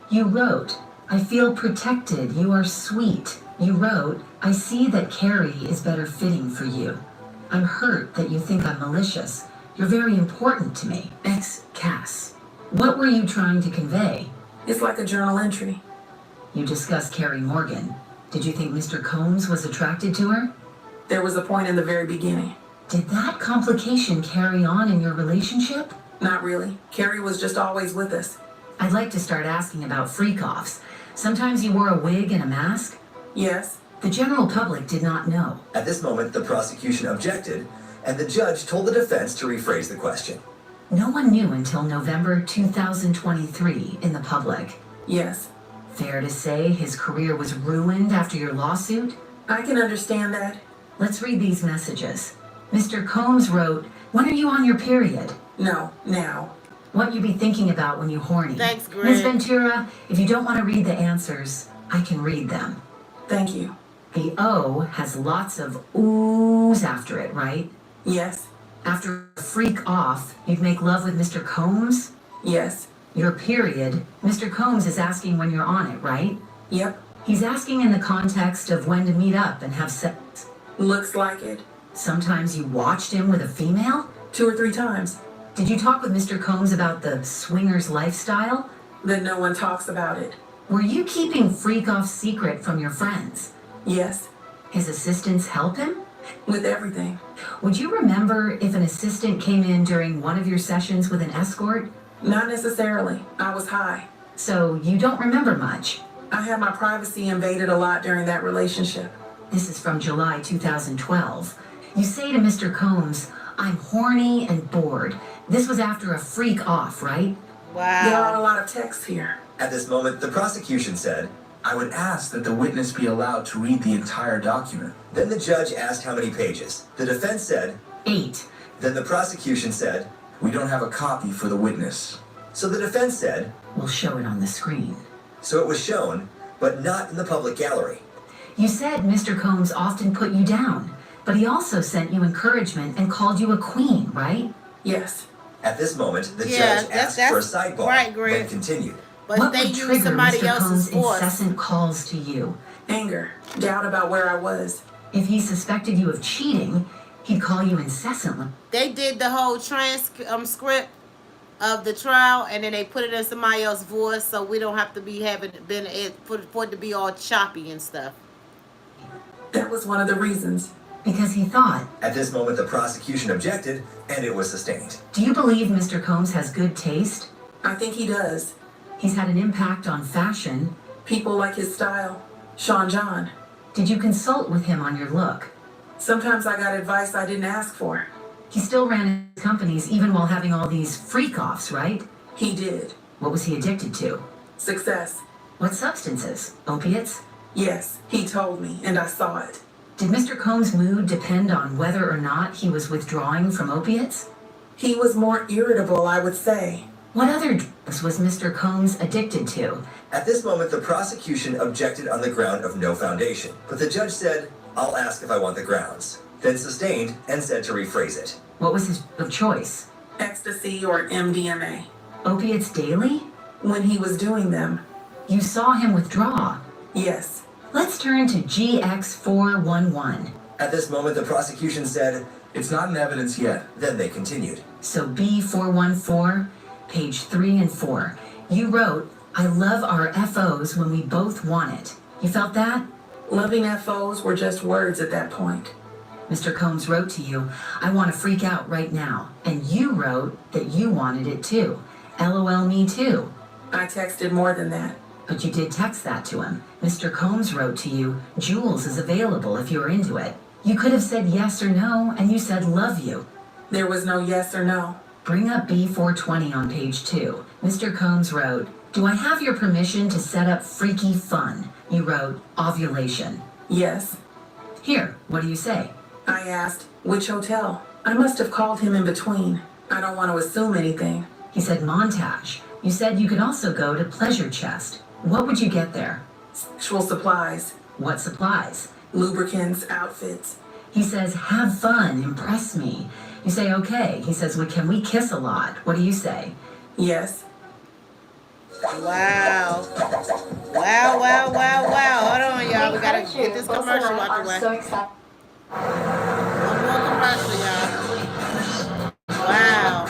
You wrote, I feel protected. You are sweet. You wrote, I see that Carrie is better fitting for you. I'm hurt that you think I'm malicious. You're very important to me. Ex-Cass. What were you trying to convey? It's like a journal entry. You discussed Carrie Morgan. Did you think Mr. Combs was attracted to her? There was a point in the very beginning. Did that complication carry on in your relationship? Not really. Carrie was just always with us. I'd like to start asking about freak-offs. Sometimes you wore a wig and a mask? Yes. The general public did not know. At this moment, the prosecution objected, and the judge told the defense to rephrase the question. No one knew until November 2023 in the public. Yes. Fair to say his career was ruined after your lawsuit? I can understand that. Let's read these messages. Mr. Combs wrote, when are you on your period? No, now. What you be thinking about when you horny. Thanks, Greg. Ms. Ventura, if you don't want to read the answers, I can read them. Thank you. The O has lots of oohs after it, right? Yes. After a freak off, you'd make love with Mr. Combs? Yes. Your period, Mr. Combs is asking when you're on it, right? Yep. He's asking in the context of when to meet up and have sex. Looks like it. Sometimes you watched him with a female? 2 or 3 times. Did you talk with Mr. Combs about the swingers lifestyle? Then no one talks about it. Were you keeping freak off secret from your friends? Yes. His assistants help him? With everything. Would you remember if an assistant came in during one of your sessions with an escort? Not necessarily. I was high. So you don't remember much. I had my privacy invaded a lot during that relationship. This is from July 2012. You say to Mr. Combs, I'm horny and bored. This was after a freak off, right? There are a Wow. lot of texts here. At this moment, the prosecution said, I would ask that the witness be allowed to read the entire document. then the judge asked how many pages. The defense said, 8. then the prosecution said, We don't have a copy for the witness. so the defense said, We'll show it on the screen. so it was shown, but not in the public gallery. You said Mr. Combs often put you down, but he also sent you encouragement and called you a queen, right? Yes. At this moment, the Yeah, judge that's- asked for a that's sidebar, right, Greg. then continued. But What they would use trigger somebody Mr. else's Combs' voice. incessant calls to you? Anger. Doubt about where I was. If he suspected you of cheating, he'd call you incessantly. They did the whole script of the trial, and then they put it in somebody else's voice, so we don't have to be having been it for it to be all choppy and stuff. That was one of the reasons. Because he thought, At this moment, the prosecution objected, and it was sustained. do you believe Mr. Combs has good taste? I think he does. He's had an impact on fashion. People like his style. Sean John. Did you consult with him on your look? Sometimes I got advice I didn't ask for. He still ran his companies even while having all these freak-offs, right? He did. What was he addicted to? Success. What substances? Opiates? Yes, he told me, and I saw it. Did Mr. Combs' mood depend on whether or not he was withdrawing from opiates? He was more irritable, I would say. What other drugs was Mr. Combs addicted to? At this moment, the prosecution objected on the ground of no foundation, but the judge said, I'll ask if I want the grounds, then sustained and said to rephrase it. What was his of choice? Ecstasy or MDMA. Opiates daily? When he was doing them. You saw him withdraw. Yes. Let's turn to GX411. At this moment, the prosecution said, It's not in evidence yet. then they continued. So B414, page 3 and 4. You wrote, I love our FOs when we both want it. You felt that? Loving FOs were just words at that point. Mr. Combs wrote to you, I want to freak out right now. And you wrote that you wanted it too. LOL, me too. I texted more than that. But you did text that to him. Mr. Combs wrote to you, Jules is available if you're into it. You could have said yes or no, and you said love you. There was no yes or no. Bring up B420 on page 2. Mr. Combs wrote, do I have your permission to set up freaky fun? You wrote, ovulation. Yes. Here, what do you say? I asked, which hotel? I must have called him in between. I don't want to assume anything. He said montage. You said you could also go to Pleasure Chest. What would you get there? Sexual supplies. What supplies? Lubricants, outfits. He says, have fun, impress me. You say, okay. He says, well, can we kiss a lot? What do you say? Yes. Wow. Wow, wow, wow, wow. Hold on, y'all. We gotta get this commercial out the way. So excited. One more commercial, y'all. Wow.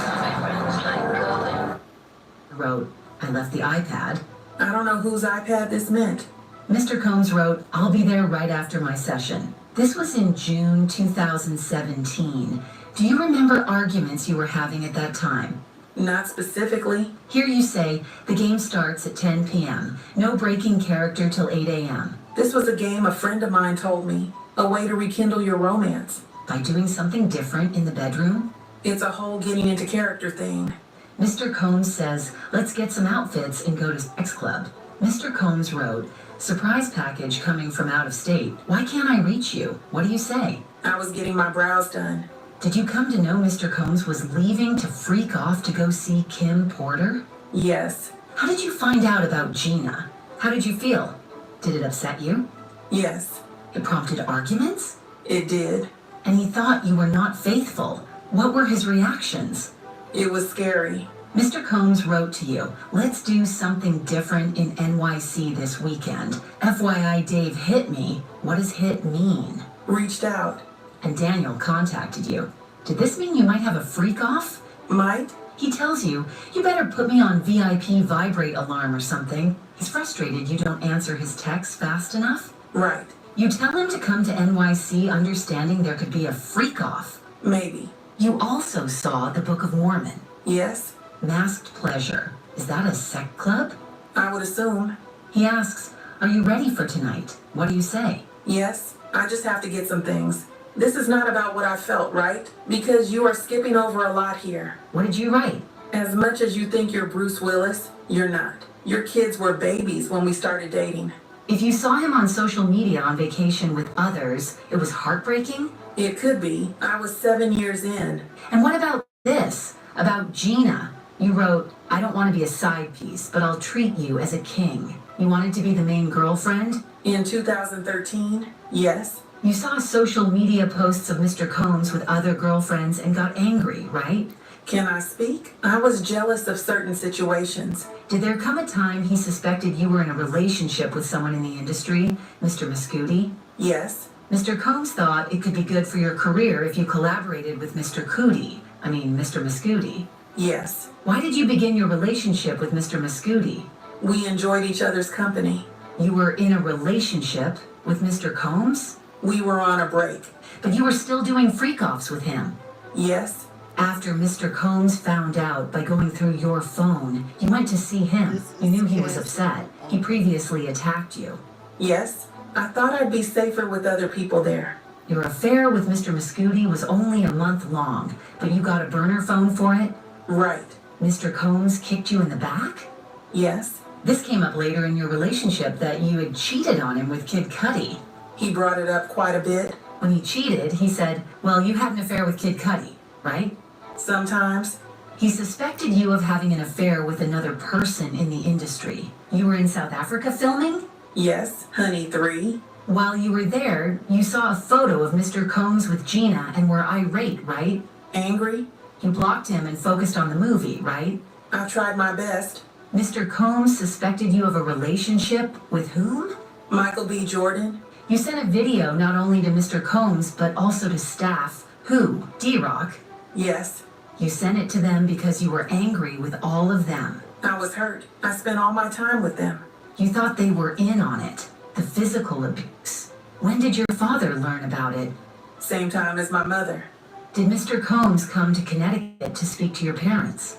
Wrote, I left the iPad. I don't know whose iPad this meant. Mr. Combs wrote, I'll be there right after my session. This was in June 2017. Do you remember arguments you were having at that time? Not specifically. Here you say, the game starts at 10 p.m. No breaking character till 8 a.m. This was a game a friend of mine told me. A way to rekindle your romance. By doing something different in the bedroom? It's a whole getting into character thing. Mr. Combs says, let's get some outfits and go to sex club. Mr. Combs wrote, surprise package coming from out of state. Why can't I reach you? What do you say? I was getting my brows done. Did you come to know Mr. Combs was leaving to freak off to go see Kim Porter? Yes. How did you find out about Gina? How did you feel? Did it upset you? Yes. It prompted arguments? It did. And he thought you were not faithful. What were his reactions? It was scary. Mr. Combs wrote to you, let's do something different in NYC this weekend. FYI, Dave hit me. What does hit mean? Reached out. And Daniel contacted you. Did this mean you might have a freak off? Might? He tells you, you better put me on VIP vibrate alarm or something. He's frustrated you don't answer his texts fast enough. Right. You tell him to come to NYC understanding there could be a freak off. Maybe. You also saw the Book of Mormon. Yes. Masked Pleasure. Is that a sect club? I would assume. He asks, are you ready for tonight? What do you say? Yes. I just have to get some things. This is not about what I felt, right? Because you are skipping over a lot here. What did you write? As much as you think you're Bruce Willis, you're not. Your kids were babies when we started dating. If you saw him on social media on vacation with others, it was heartbreaking? It could be. I was 7 years in. And what about this? About Gina? You wrote, I don't want to be a side piece, but I'll treat you as a king. You wanted to be the main girlfriend? In 2013, yes. You saw social media posts of Mr. Combs with other girlfriends and got angry, right? Can I speak? I was jealous of certain situations. Did there come a time he suspected you were in a relationship with someone in the industry, Mr. Muscudi? Yes. Mr. Combs thought it could be good for your career if you collaborated with Mr. Mr. Muscudi. Yes. Why did you begin your relationship with Mr. Muscudi? We enjoyed each other's company. You were in a relationship with Mr. Combs? We were on a break. But you were still doing freak-offs with him. Yes. After Mr. Combs found out by going through your phone, you went to see him. You knew he was upset. He previously attacked you. Yes. I thought I'd be safer with other people there. Your affair with Mr. Muscudi was only a month long, but you got a burner phone for it? Right. Mr. Combs kicked you in the back? Yes. This came up later in your relationship that you had cheated on him with Kid Cudi. He brought it up quite a bit. When he cheated, he said, well, you had an affair with Kid Cudi, right? Sometimes. He suspected you of having an affair with another person in the industry. You were in South Africa filming? Yes. Honey 3. While you were there, you saw a photo of Mr. Combs with Gina and were irate, right? Angry? You blocked him and focused on the movie, right? I tried my best. Mr. Combs suspected you of a relationship with whom? Michael B. Jordan? You sent a video not only to Mr. Combs, but also to staff. Who? D-Rock? Yes. You sent it to them because you were angry with all of them. I was hurt. I spent all my time with them. You thought they were in on it. The physical abuse. When did your father learn about it? Same time as my mother. Did Mr. Combs come to Connecticut to speak to your parents?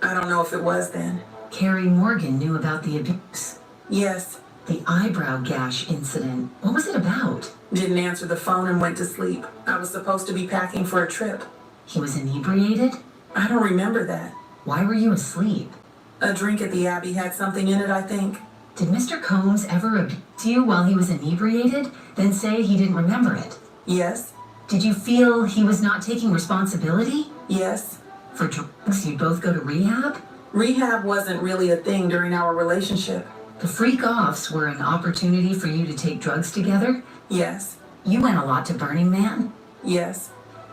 I don't know if it was then. Carrie Morgan knew about the abuse. Yes. The eyebrow gash incident. What was it about? Didn't answer the phone and went to sleep. I was supposed to be packing for a trip. He was inebriated? I don't remember that. Why were you asleep? A drink at the Abbey had something in it, I think. Did Mr. Combs ever abuse you while he was inebriated, then say he didn't remember it? Yes. Did you feel he was not taking responsibility? Yes. For drugs, you'd both go to rehab? Rehab wasn't really a thing during our relationship. The freak-offs were an opportunity for you to take drugs together? Yes. You went a lot to Burning Man? Yes.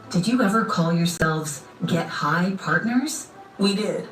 Did you ever call yourselves Get High Partners? We did.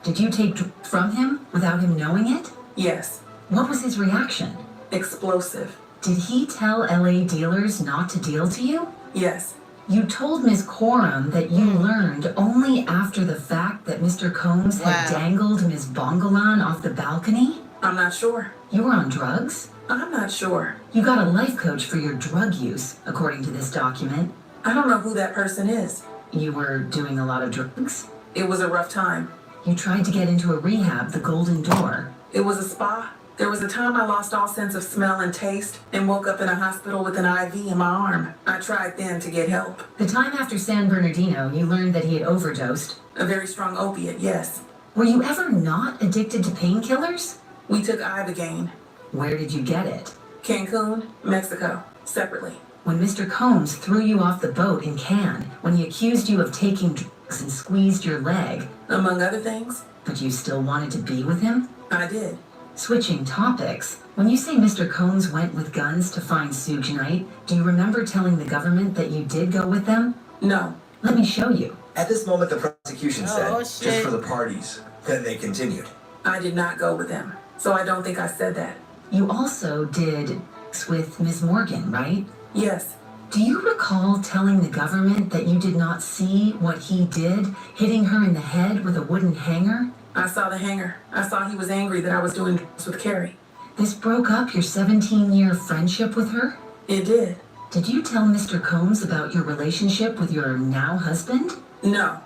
Did you take drugs from him without him knowing it? Yes. What was his reaction? Explosive. Did he tell LA dealers not to deal to you? Yes. You told Ms. Coram that you learned only after the fact that Mr. Combs had Wow. dangled Ms. Bongolan off the balcony? I'm not sure. You were on drugs? I'm not sure. You got a life coach for your drug use, according to this document. I don't know who that person is. You were doing a lot of drugs? It was a rough time. You tried to get into a rehab, the Golden Door. It was a spa. There was a time I lost all sense of smell and taste and woke up in a hospital with an IV in my arm. I tried then to get help. The time after San Bernardino, you learned that he had overdosed. A very strong opiate, yes. Were you ever not addicted to painkillers? We took Ibogaine. Where did you get it? Cancun, Mexico, separately. When Mr. Combs threw you off the boat in Cannes, when he accused you of taking drugs and squeezed your leg, Among other things, but you still wanted to be with him? I did. Switching topics, when you say Mr. Combs went with guns to find Suge Knight, do you remember telling the government that you did go with them? No. Let me show you. At this moment, the prosecution said, Oh, Just shit. for the parties. then they continued. I did not go with them. So I don't think I said that. You also did with Ms. Morgan, right? Yes. Do you recall telling the government that you did not see what he did, hitting her in the head with a wooden hanger? I saw the hanger. I saw he was angry that I was doing drugs with Carrie. This broke up your 17-year friendship with her? It did. Did you tell Mr. Combs about your relationship with your now husband? No.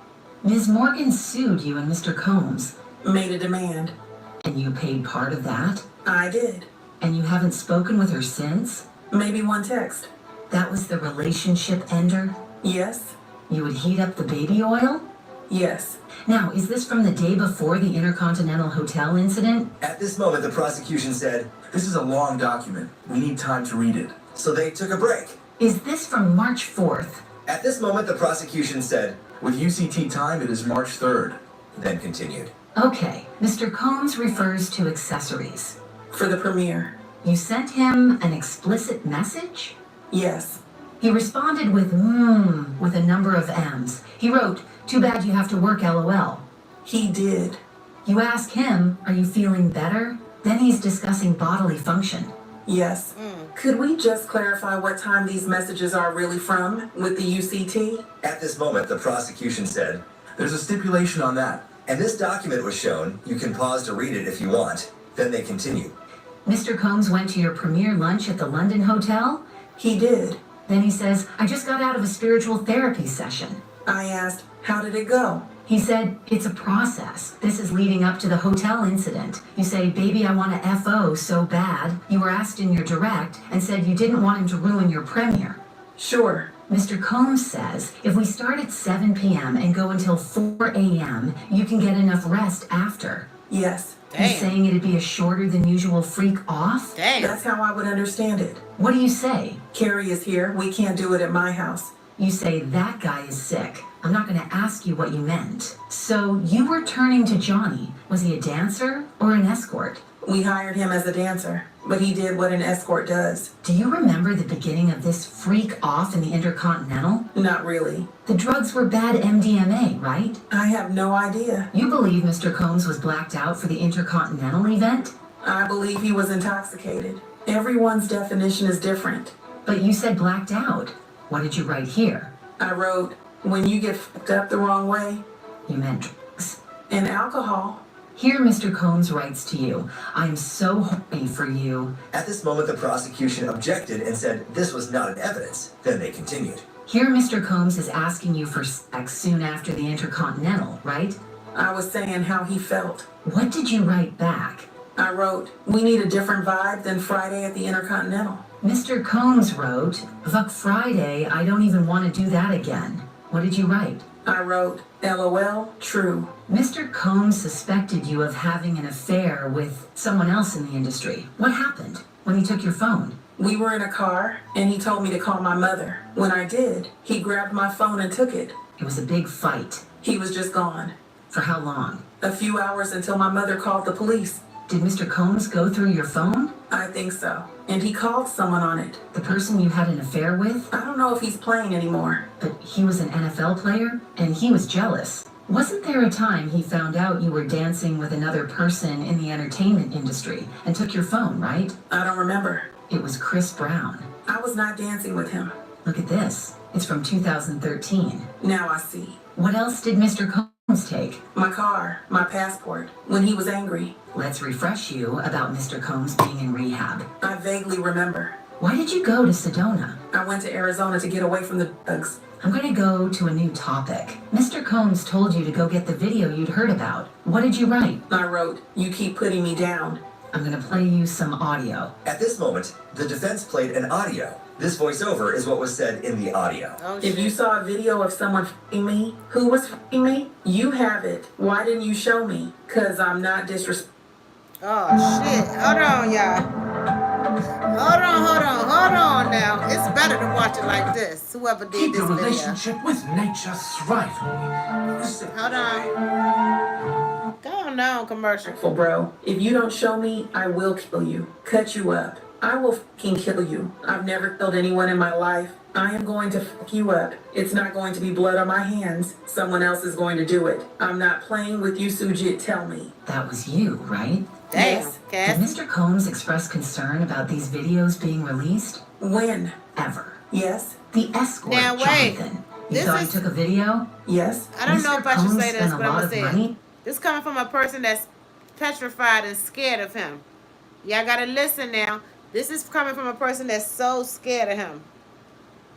Ms. Morgan sued you and Mr. Combs, Made a demand. and you paid part of that? I did. And you haven't spoken with her since? Maybe one text. That was the relationship ender? Yes. You would heat up the baby oil? Yes. Now, is this from the day before the Intercontinental Hotel incident? At this moment, the prosecution said, This is a long document. We need time to read it. so they took a break. Is this from March 4th? At this moment, the prosecution said, With UCT time, it is March 3rd. then continued. Okay, Mr. Combs refers to accessories. For the premiere. You sent him an explicit message? Yes. He responded with with a number of M's. He wrote, "Too bad you have to work, LOL." He did. You ask him, "Are you feeling better?" Then he's discussing bodily function. Yes. Could we just clarify what time these messages are really from with the UCT? At this moment, the prosecution said, There's a stipulation on that. and this document was shown. You can pause to read it if you want. Then they continued. Mr. Combs went to your premiere lunch at the London Hotel? He did. Then he says, "I just got out of a spiritual therapy session." I asked, how did it go? He said, "It's a process. This is leading up to the hotel incident." You say, "Baby, I want to FO so bad." You were asked in your direct and said you didn't want him to ruin your premiere. Sure. Mr. Combs says, "If we start at 7 p.m. and go until 4 a.m., you can get enough rest after." Yes. He's Damn. saying it'd be a shorter than usual freak off? Damn. That's how I would understand it. What do you say? Carrie is here. We can't do it at my house. You say, "That guy is sick. I'm not going to ask you what you meant." So you were turning to Johnny. Was he a dancer or an escort? We hired him as a dancer, but he did what an escort does. Do you remember the beginning of this freak off in the Intercontinental? Not really. The drugs were bad MDMA, right? I have no idea. You believe Mr. Combs was blacked out for the Intercontinental event? I believe he was intoxicated. Everyone's definition is different. But you said blacked out. What did you write here? I wrote, when you get fucked up the wrong way, You meant drugs. and alcohol. Here Mr. Combs writes to you, "I'm so horny for you." At this moment, the prosecution objected and said this was not an evidence. Then they continued. Here, Mr. Combs is asking you for sex soon after the Intercontinental, right? I was saying how he felt. What did you write back? I wrote, we need a different vibe than Friday at the Intercontinental. Mr. Combs wrote, Vuck Friday, I don't even want to do that again. What did you write? I wrote, LOL, true. Mr. Combs suspected you of having an affair with someone else in the industry. What happened when he took your phone? We were in a car, and he told me to call my mother. When I did, he grabbed my phone and took it. It was a big fight. He was just gone. For how long? A few hours until my mother called the police. Did Mr. Combs go through your phone? I think so. And he called someone on it. The person you had an affair with? I don't know if he's playing anymore. But he was an NFL player, and he was jealous. Wasn't there a time he found out you were dancing with another person in the entertainment industry and took your phone, right? I don't remember. It was Chris Brown. I was not dancing with him. Look at this. It's from 2013. Now I see. What else did Mr. Combs take? My car, my passport, when he was angry. Let's refresh you about Mr. Combs being in rehab. I vaguely remember. Why did you go to Sedona? I went to Arizona to get away from the thugs. I'm going to go to a new topic. Mr. Combs told you to go get the video you'd heard about. What did you write? I wrote, you keep putting me down. I'm going to play you some audio. At this moment, the defense played an audio. This voiceover is what was said in the audio. Oh, If shit. you saw a video of someone f***ing me, who was f***ing me, you have it. Why didn't you show me? 'Cause I'm not disrespectful. Oh, shit. Hold on, y'all. Hold on now. It's better to watch it like this. Whoever did Keep this your video. relationship with nature thriving. Hold on. Go on, commercial. Bro, if you don't show me, I will kill you. Cut you up. I will fucking kill you. I've never killed anyone in my life. I am going to fuck you up. It's not going to be blood on my hands. Someone else is going to do it. I'm not playing with you, Sujit. Tell me. That was you, right? Damn, Yes. Did Cass. Mr. Combs express concern about these videos being released? When? Ever. Yes. The escort, Now, wait. Jonathan. You This thought is- he took a video? Yes. I don't know Mr. if I should Combs say this, spent a but I'm lot gonna of say money? it. This coming from a person that's petrified and scared of him. Y'all gotta listen now. This is coming from a person that's so scared of him.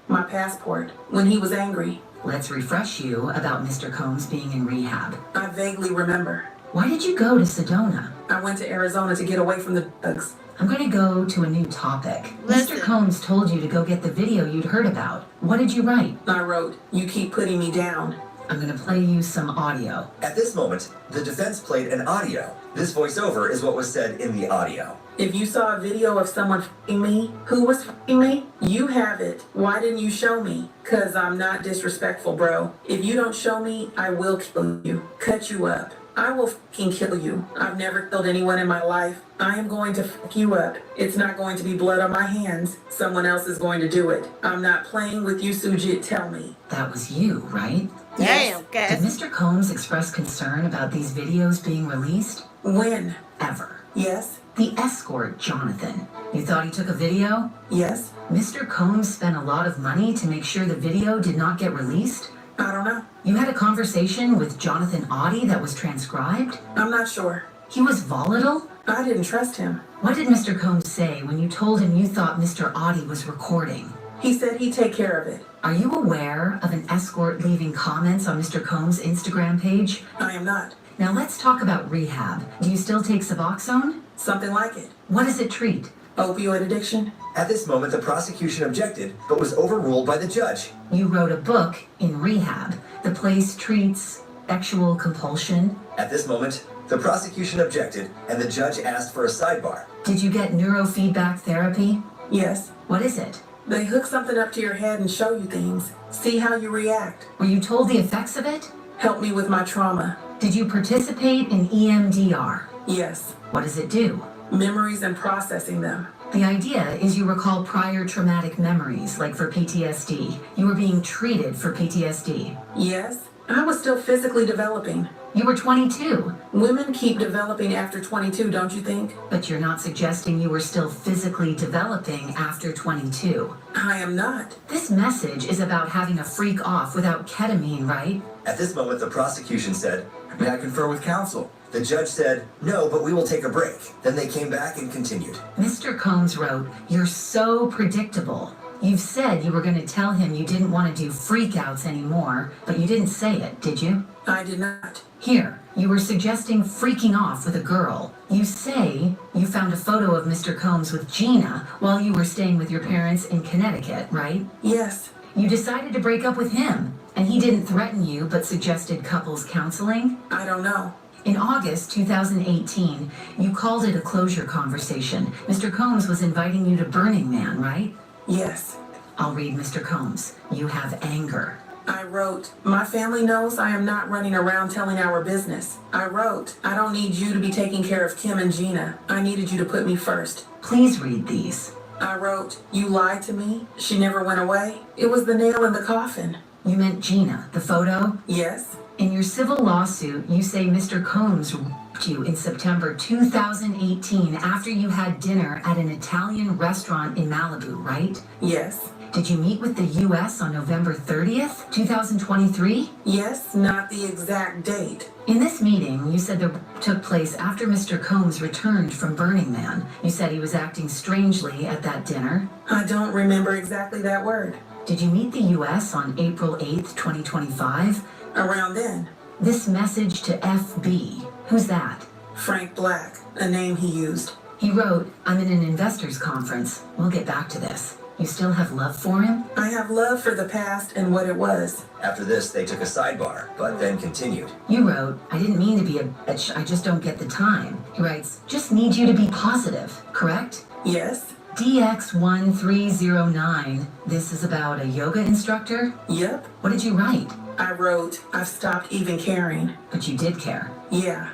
My passport. When he was angry. Let's refresh you about Mr. Combs being in rehab. I vaguely remember. Why did you go to Sedona? I went to Arizona to get away from the thugs. I'm going to go to a new topic. Listen. Mr. Combs told you to go get the video you'd heard about. What did you write? I wrote, you keep putting me down. I'm going to play you some audio. At this moment, the defense played an audio. This voiceover is what was said in the audio. If you saw a video of someone f***ing me, who was f***ing me, you have it. Why didn't you show me? 'Cause I'm not disrespectful, bro. If you don't show me, I will kill you. Cut you up. I will fucking kill you. I've never killed anyone in my life. I am going to fuck you up. It's not going to be blood on my hands. Someone else is going to do it. I'm not playing with you, Sujit. Tell me. That was you, right? Damn, Did Cass. Mr. Combs express concern about these videos being released? When? Ever. Yes. The escort, Jonathan. You thought he took a video? Yes. Mr. Combs spent a lot of money to make sure the video did not get released? I don't know. You had a conversation with Jonathan Audie that was transcribed? I'm not sure. He was volatile? I didn't trust him. What did Mr. Combs say when you told him you thought Mr. Audie was recording? He said he'd take care of it. Are you aware of an escort leaving comments on Mr. Combs' Instagram page? I am not. Now let's talk about rehab. Do you still take Suboxone? Something like it. What does it treat? Opioid addiction. At this moment, the prosecution objected, but was overruled by the judge. You wrote a book in rehab. The place treats sexual compulsion. At this moment, the prosecution objected, and the judge asked for a sidebar. Did you get neurofeedback therapy? Yes. What is it? They hook something up to your head and show you things. See how you react. Were you told the effects of it? Help me with my trauma. Did you participate in EMDR? Yes. What does it do? Memories and processing them. The idea is you recall prior traumatic memories, like for PTSD. You were being treated for PTSD. Yes. I was still physically developing. You were 22, Women keep developing after 22, don't you think? but you're not suggesting you were still physically developing after 22. I am not. This message is about having a freak off without ketamine, right? At this moment, the prosecution said, May I confer with counsel? the judge said, no, but we will take a break. Then they came back and continued. Mr. Combs wrote, "You're so predictable." You've said you were going to tell him you didn't want to do freakouts anymore, but you didn't say it, did you? I did not. Here, you were suggesting freaking off with a girl. You say you found a photo of Mr. Combs with Gina while you were staying with your parents in Connecticut, right? Yes. You decided to break up with him, and he didn't threaten you but suggested couples counseling? I don't know. In August 2018, you called it a closure conversation. Mr. Combs was inviting you to Burning Man, right? Yes. I'll read Mr. Combs. You have anger. I wrote, my family knows I am not running around telling our business. I wrote, I don't need you to be taking care of Kim and Gina. I needed you to put me first. Please read these. I wrote, you lied to me. She never went away. It was the nail in the coffin. You meant Gina, the photo? Yes. In your civil lawsuit, you say Mr. Combs raped you in September 2018 after you had dinner at an Italian restaurant in Malibu, right? Yes. Did you meet with the U.S. on November 30th, 2023? Yes, not the exact date. In this meeting, you said the rape took place after Mr. Combs returned from Burning Man. You said he was acting strangely at that dinner. I don't remember exactly that word. Did you meet the U.S. on April 8th, 2025? Around then. This message to FB, who's that? Frank Black, a name he used. He wrote, I'm in an investors conference. We'll get back to this. You still have love for him? I have love for the past and what it was. After this, they took a sidebar, but then continued. You wrote, I didn't mean to be a bitch, I just don't get the time. He writes, just need you to be positive, correct? Yes. DX1309, this is about a yoga instructor? Yep. What did you write? I wrote, I've stopped even caring. But you did care. Yeah.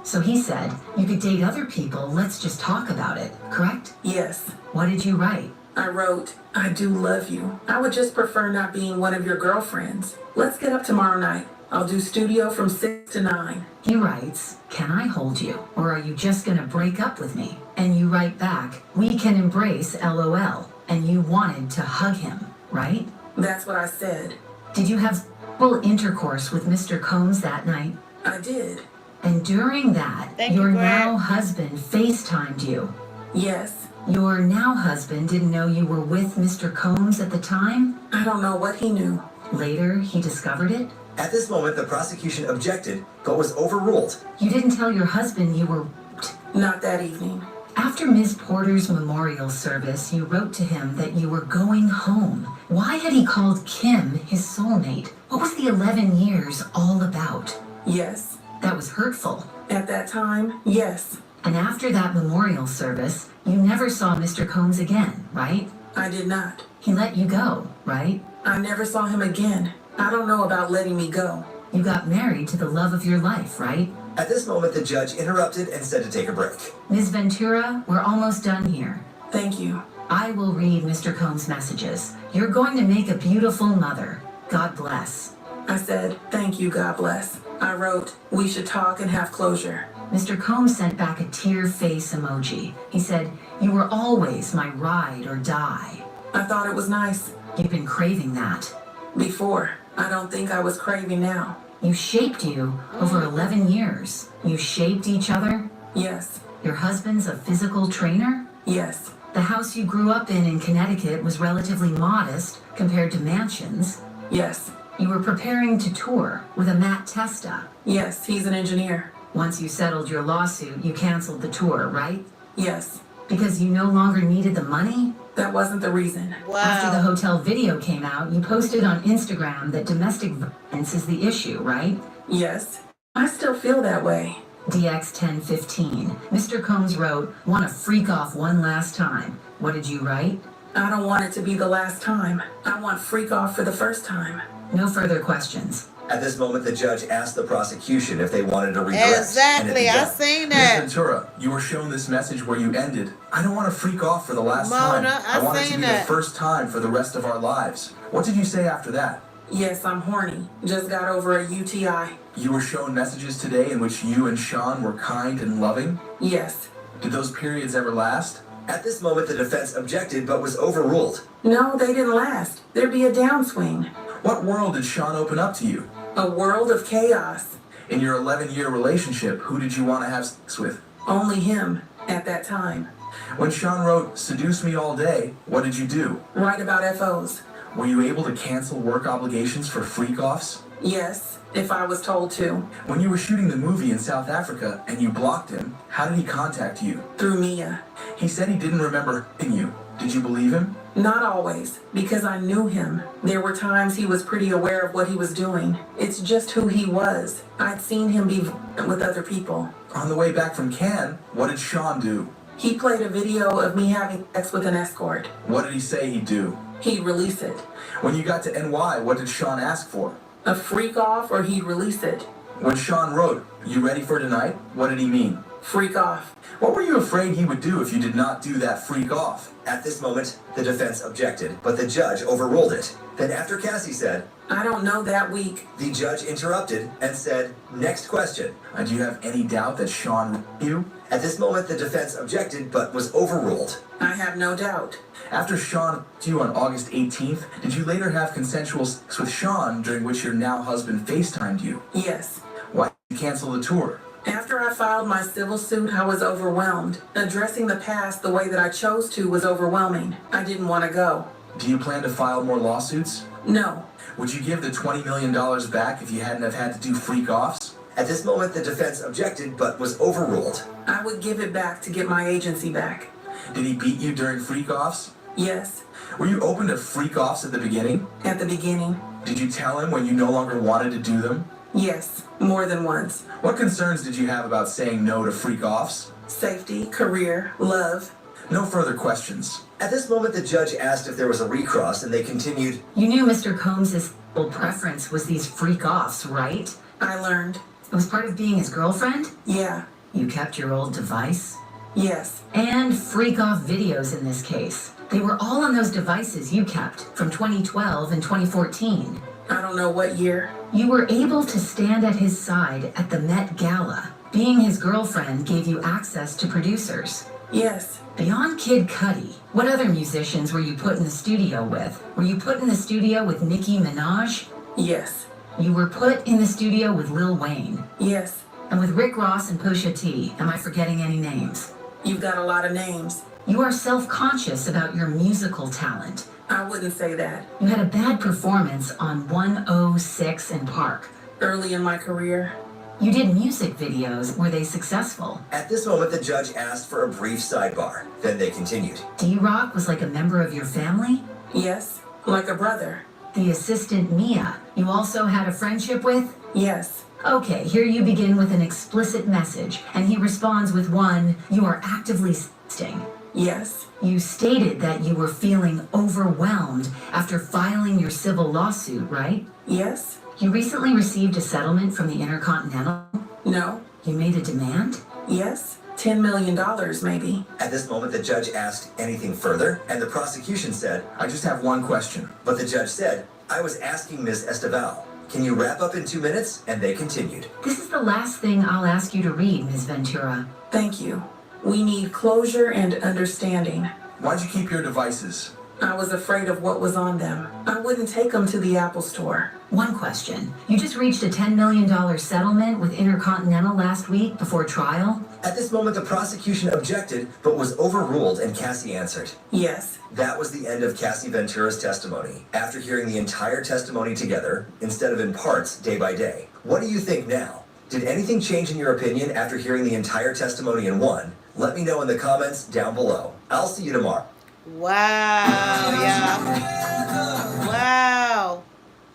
So he said, you could date other people, let's just talk about it, correct? Yes. What did you write? I wrote, I do love you. I would just prefer not being one of your girlfriends. Let's get up tomorrow night. I'll do studio from 6 to 9. He writes, can I hold you? Or are you just gonna break up with me? And you write back, we can embrace LOL. And you wanted to hug him, right? That's what I said. Did you have full intercourse with Mr. Combs that night? I did. And during that, Thank your you, Greg. now husband FaceTimed you. Yes. Your now husband didn't know you were with Mr. Combs at the time? I don't know what he knew. Later, he discovered it? At this moment, the prosecution objected, but was overruled. You didn't tell your husband you were raped. Not that evening. After Ms. Porter's memorial service, you wrote to him that you were going home. Why had he called Kim his soulmate? What was the 11 years all about? Yes. That was hurtful. At that time, yes. And after that memorial service, you never saw Mr. Combs again, right? I did not. He let you go, right? I never saw him again. I don't know about letting me go. You got married to the love of your life, right? At this moment, the judge interrupted and said to take a break. Ms. Ventura, we're almost done here. Thank you. I will read Mr. Combs' messages. You're going to make a beautiful mother. God bless. I said, thank you, God bless. I wrote, we should talk and have closure. Mr. Combs sent back a tear face emoji. He said, you were always my ride or die. I thought it was nice. You've been craving that. Before. I don't think I was craving now. You shaped you over 11 years. You shaped each other. Yes. Your husband's a physical trainer. Yes. The house you grew up in Connecticut was relatively modest compared to mansions. Yes. You were preparing to tour with a Matt Testa. Yes, he's an engineer. Once you settled your lawsuit, you canceled the tour, right? Yes. Because you no longer needed the money? That wasn't the reason. After the Wow. hotel video came out, you posted on Instagram that domestic violence is the issue, right? Yes. I still feel that way. DX1015. Mr. Combs wrote, want to freak off one last time. What did you write? I don't want it to be the last time. I want freak off for the first time. No further questions. At this moment, the judge asked the prosecution if they wanted to redirect. Exactly. I And it seen Ms. that. Ventura, you were shown this message where you ended. I don't want to freak off for the last Mona, time. I want it to seen be that. the first time for the rest of our lives. What did you say after that? Yes, I'm horny. Just got over a UTI. You were shown messages today in which you and Sean were kind and loving. Yes. Did those periods ever last? At this moment, the defense objected but was overruled. No, they didn't last. There'd be a downswing. What world did Sean open up to you? A world of chaos. In your 11-year relationship, who did you want to have sex with? Only him at that time. When Sean wrote, "Seduce me all day," what did you do? Write about FOs. Were you able to cancel work obligations for freak-offs? Yes, if I was told to. When you were shooting the movie in South Africa and you blocked him, how did he contact you? Through Mia. He said he didn't remember hitting you. Did you believe him? Not always, because I knew him. There were times he was pretty aware of what he was doing. It's just who he was. I'd seen him be with other people. On the way back from Cannes, what did Sean do? He played a video of me having sex with an escort. What did he say he'd do? He'd release it. When you got to NY, what did Sean ask for? A freak off or he'd release it. When Sean wrote, "You ready for tonight?" what did he mean? Freak off. What were you afraid he would do if you did not do that freak off? At this moment, the defense objected, but the judge overruled it. Then after Cassie said, I don't know that week. the judge interrupted and said, "Next question." Do you have any doubt that Sean raped you? At this moment, the defense objected, but was overruled. I have no doubt. After Sean raped you on August 18th, did you later have consensual sex with Sean during which your now husband FaceTimed you? Yes. Why did you cancel the tour? After I filed my civil suit, I was overwhelmed. Addressing the past the way that I chose to was overwhelming. I didn't want to go. Do you plan to file more lawsuits? No. Would you give the $20 million back if you hadn't have had to do freak offs? At this moment, the defense objected, but was overruled. I would give it back to get my agency back. Did he beat you during freak offs? Yes. Were you open to freak offs at the beginning? At the beginning. Did you tell him when you no longer wanted to do them? Yes. More than once. What concerns did you have about saying no to freak offs? Safety, career, love. No further questions. At this moment, the judge asked if there was a recross, and they continued, You knew Mr. Combs' preference was these freak offs, right? I learned. It was part of being his girlfriend? Yeah. You kept your old device? Yes. And freak off videos in this case. They were all on those devices you kept from 2012 and 2014. I don't know what year. You were able to stand at his side at the Met Gala. Being his girlfriend gave you access to producers. Yes. Beyond Kid Cudi, what other musicians were you put in the studio with? Were you put in the studio with Nicki Minaj? Yes. You were put in the studio with Lil Wayne. Yes. And with Rick Ross and Pusha T. Am I forgetting any names? You've got a lot of names. You are self-conscious about your musical talent. I wouldn't say that. You had a bad performance on 106 in Park. Early in my career. You did music videos. Were they successful? At this moment, the judge asked for a brief sidebar. Then they continued. D-Rock was like a member of your family? Yes. Like a brother. The assistant Mia, you also had a friendship with? Yes. Okay, here you begin with an explicit message, and he responds with one, you are actively sexting. Yes. You stated that you were feeling overwhelmed after filing your civil lawsuit, right? Yes. You recently received a settlement from the Intercontinental? No. You made a demand? Yes. $10 million, maybe. At this moment, the judge asked anything further, and the prosecution said, I just have one question. but the judge said, I was asking Ms. Esteval, can you wrap up in 2 minutes? And they continued. This is the last thing I'll ask you to read, Ms. Ventura. Thank you. We need closure and understanding. Why'd you keep your devices? I was afraid of what was on them. I wouldn't take them to the Apple Store. One question. You just reached a $10 million settlement with Intercontinental last week before trial? At this moment, the prosecution objected, but was overruled, and Cassie answered. Yes. That was the end of Cassie Ventura's testimony. After hearing the entire testimony together, instead of in parts, day by day, what do you think now? Did anything change in your opinion after hearing the entire testimony in one? Let me know in the comments down below. I'll see you tomorrow. Wow, y'all. Wow.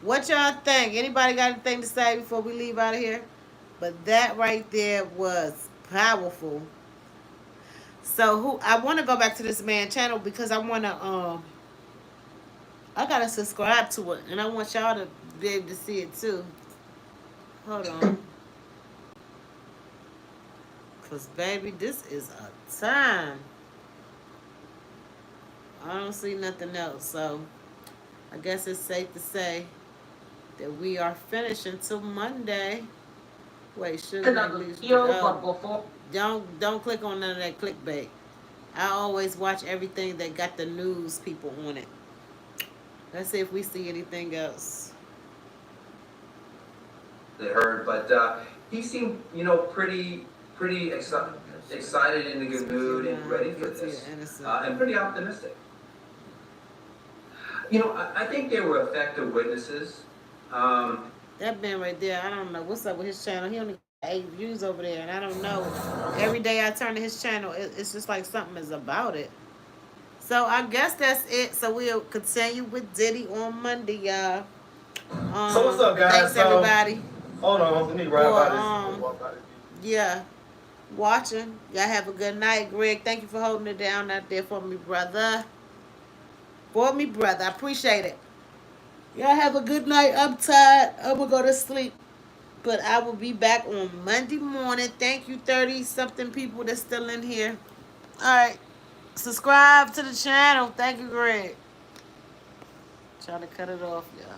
What y'all think? Anybody got anything to say before we leave out of here? But that right there was powerful. So I want to go back to this man's channel because I want to I got to subscribe to it and I want y'all to be able to see it too. Hold on. Cuz baby, this is a time. I don't see nothing else, so I guess it's safe to say that we are finished until Monday. Wait, don't click on none of that clickbait. I always watch everything that got the news people on it. Let's see if we see anything else. They heard, but he seemed, pretty excited. excited, in a good mood, and ready for this, and pretty optimistic. You know, I think they were effective witnesses. That man right there, I don't know what's up with his channel. He only got 8 views over there, and I don't know. Every day I turn to his channel, it's just like something is about it. So I guess that's it. So we'll continue with Diddy on Monday, y'all. So what's up, guys? Thanks everybody. Hold on, let me grab by this. Yeah, watching. Y'all have a good night, Greg. Thank you for holding it down out there for me, brother. I appreciate it. Y'all have a good night. I'm tired. I'm gonna go to sleep. But I will be back on Monday morning. Thank you, 30 something people that's still in here. Alright. Subscribe to the channel. Thank you, Greg. Trying to cut it off, y'all.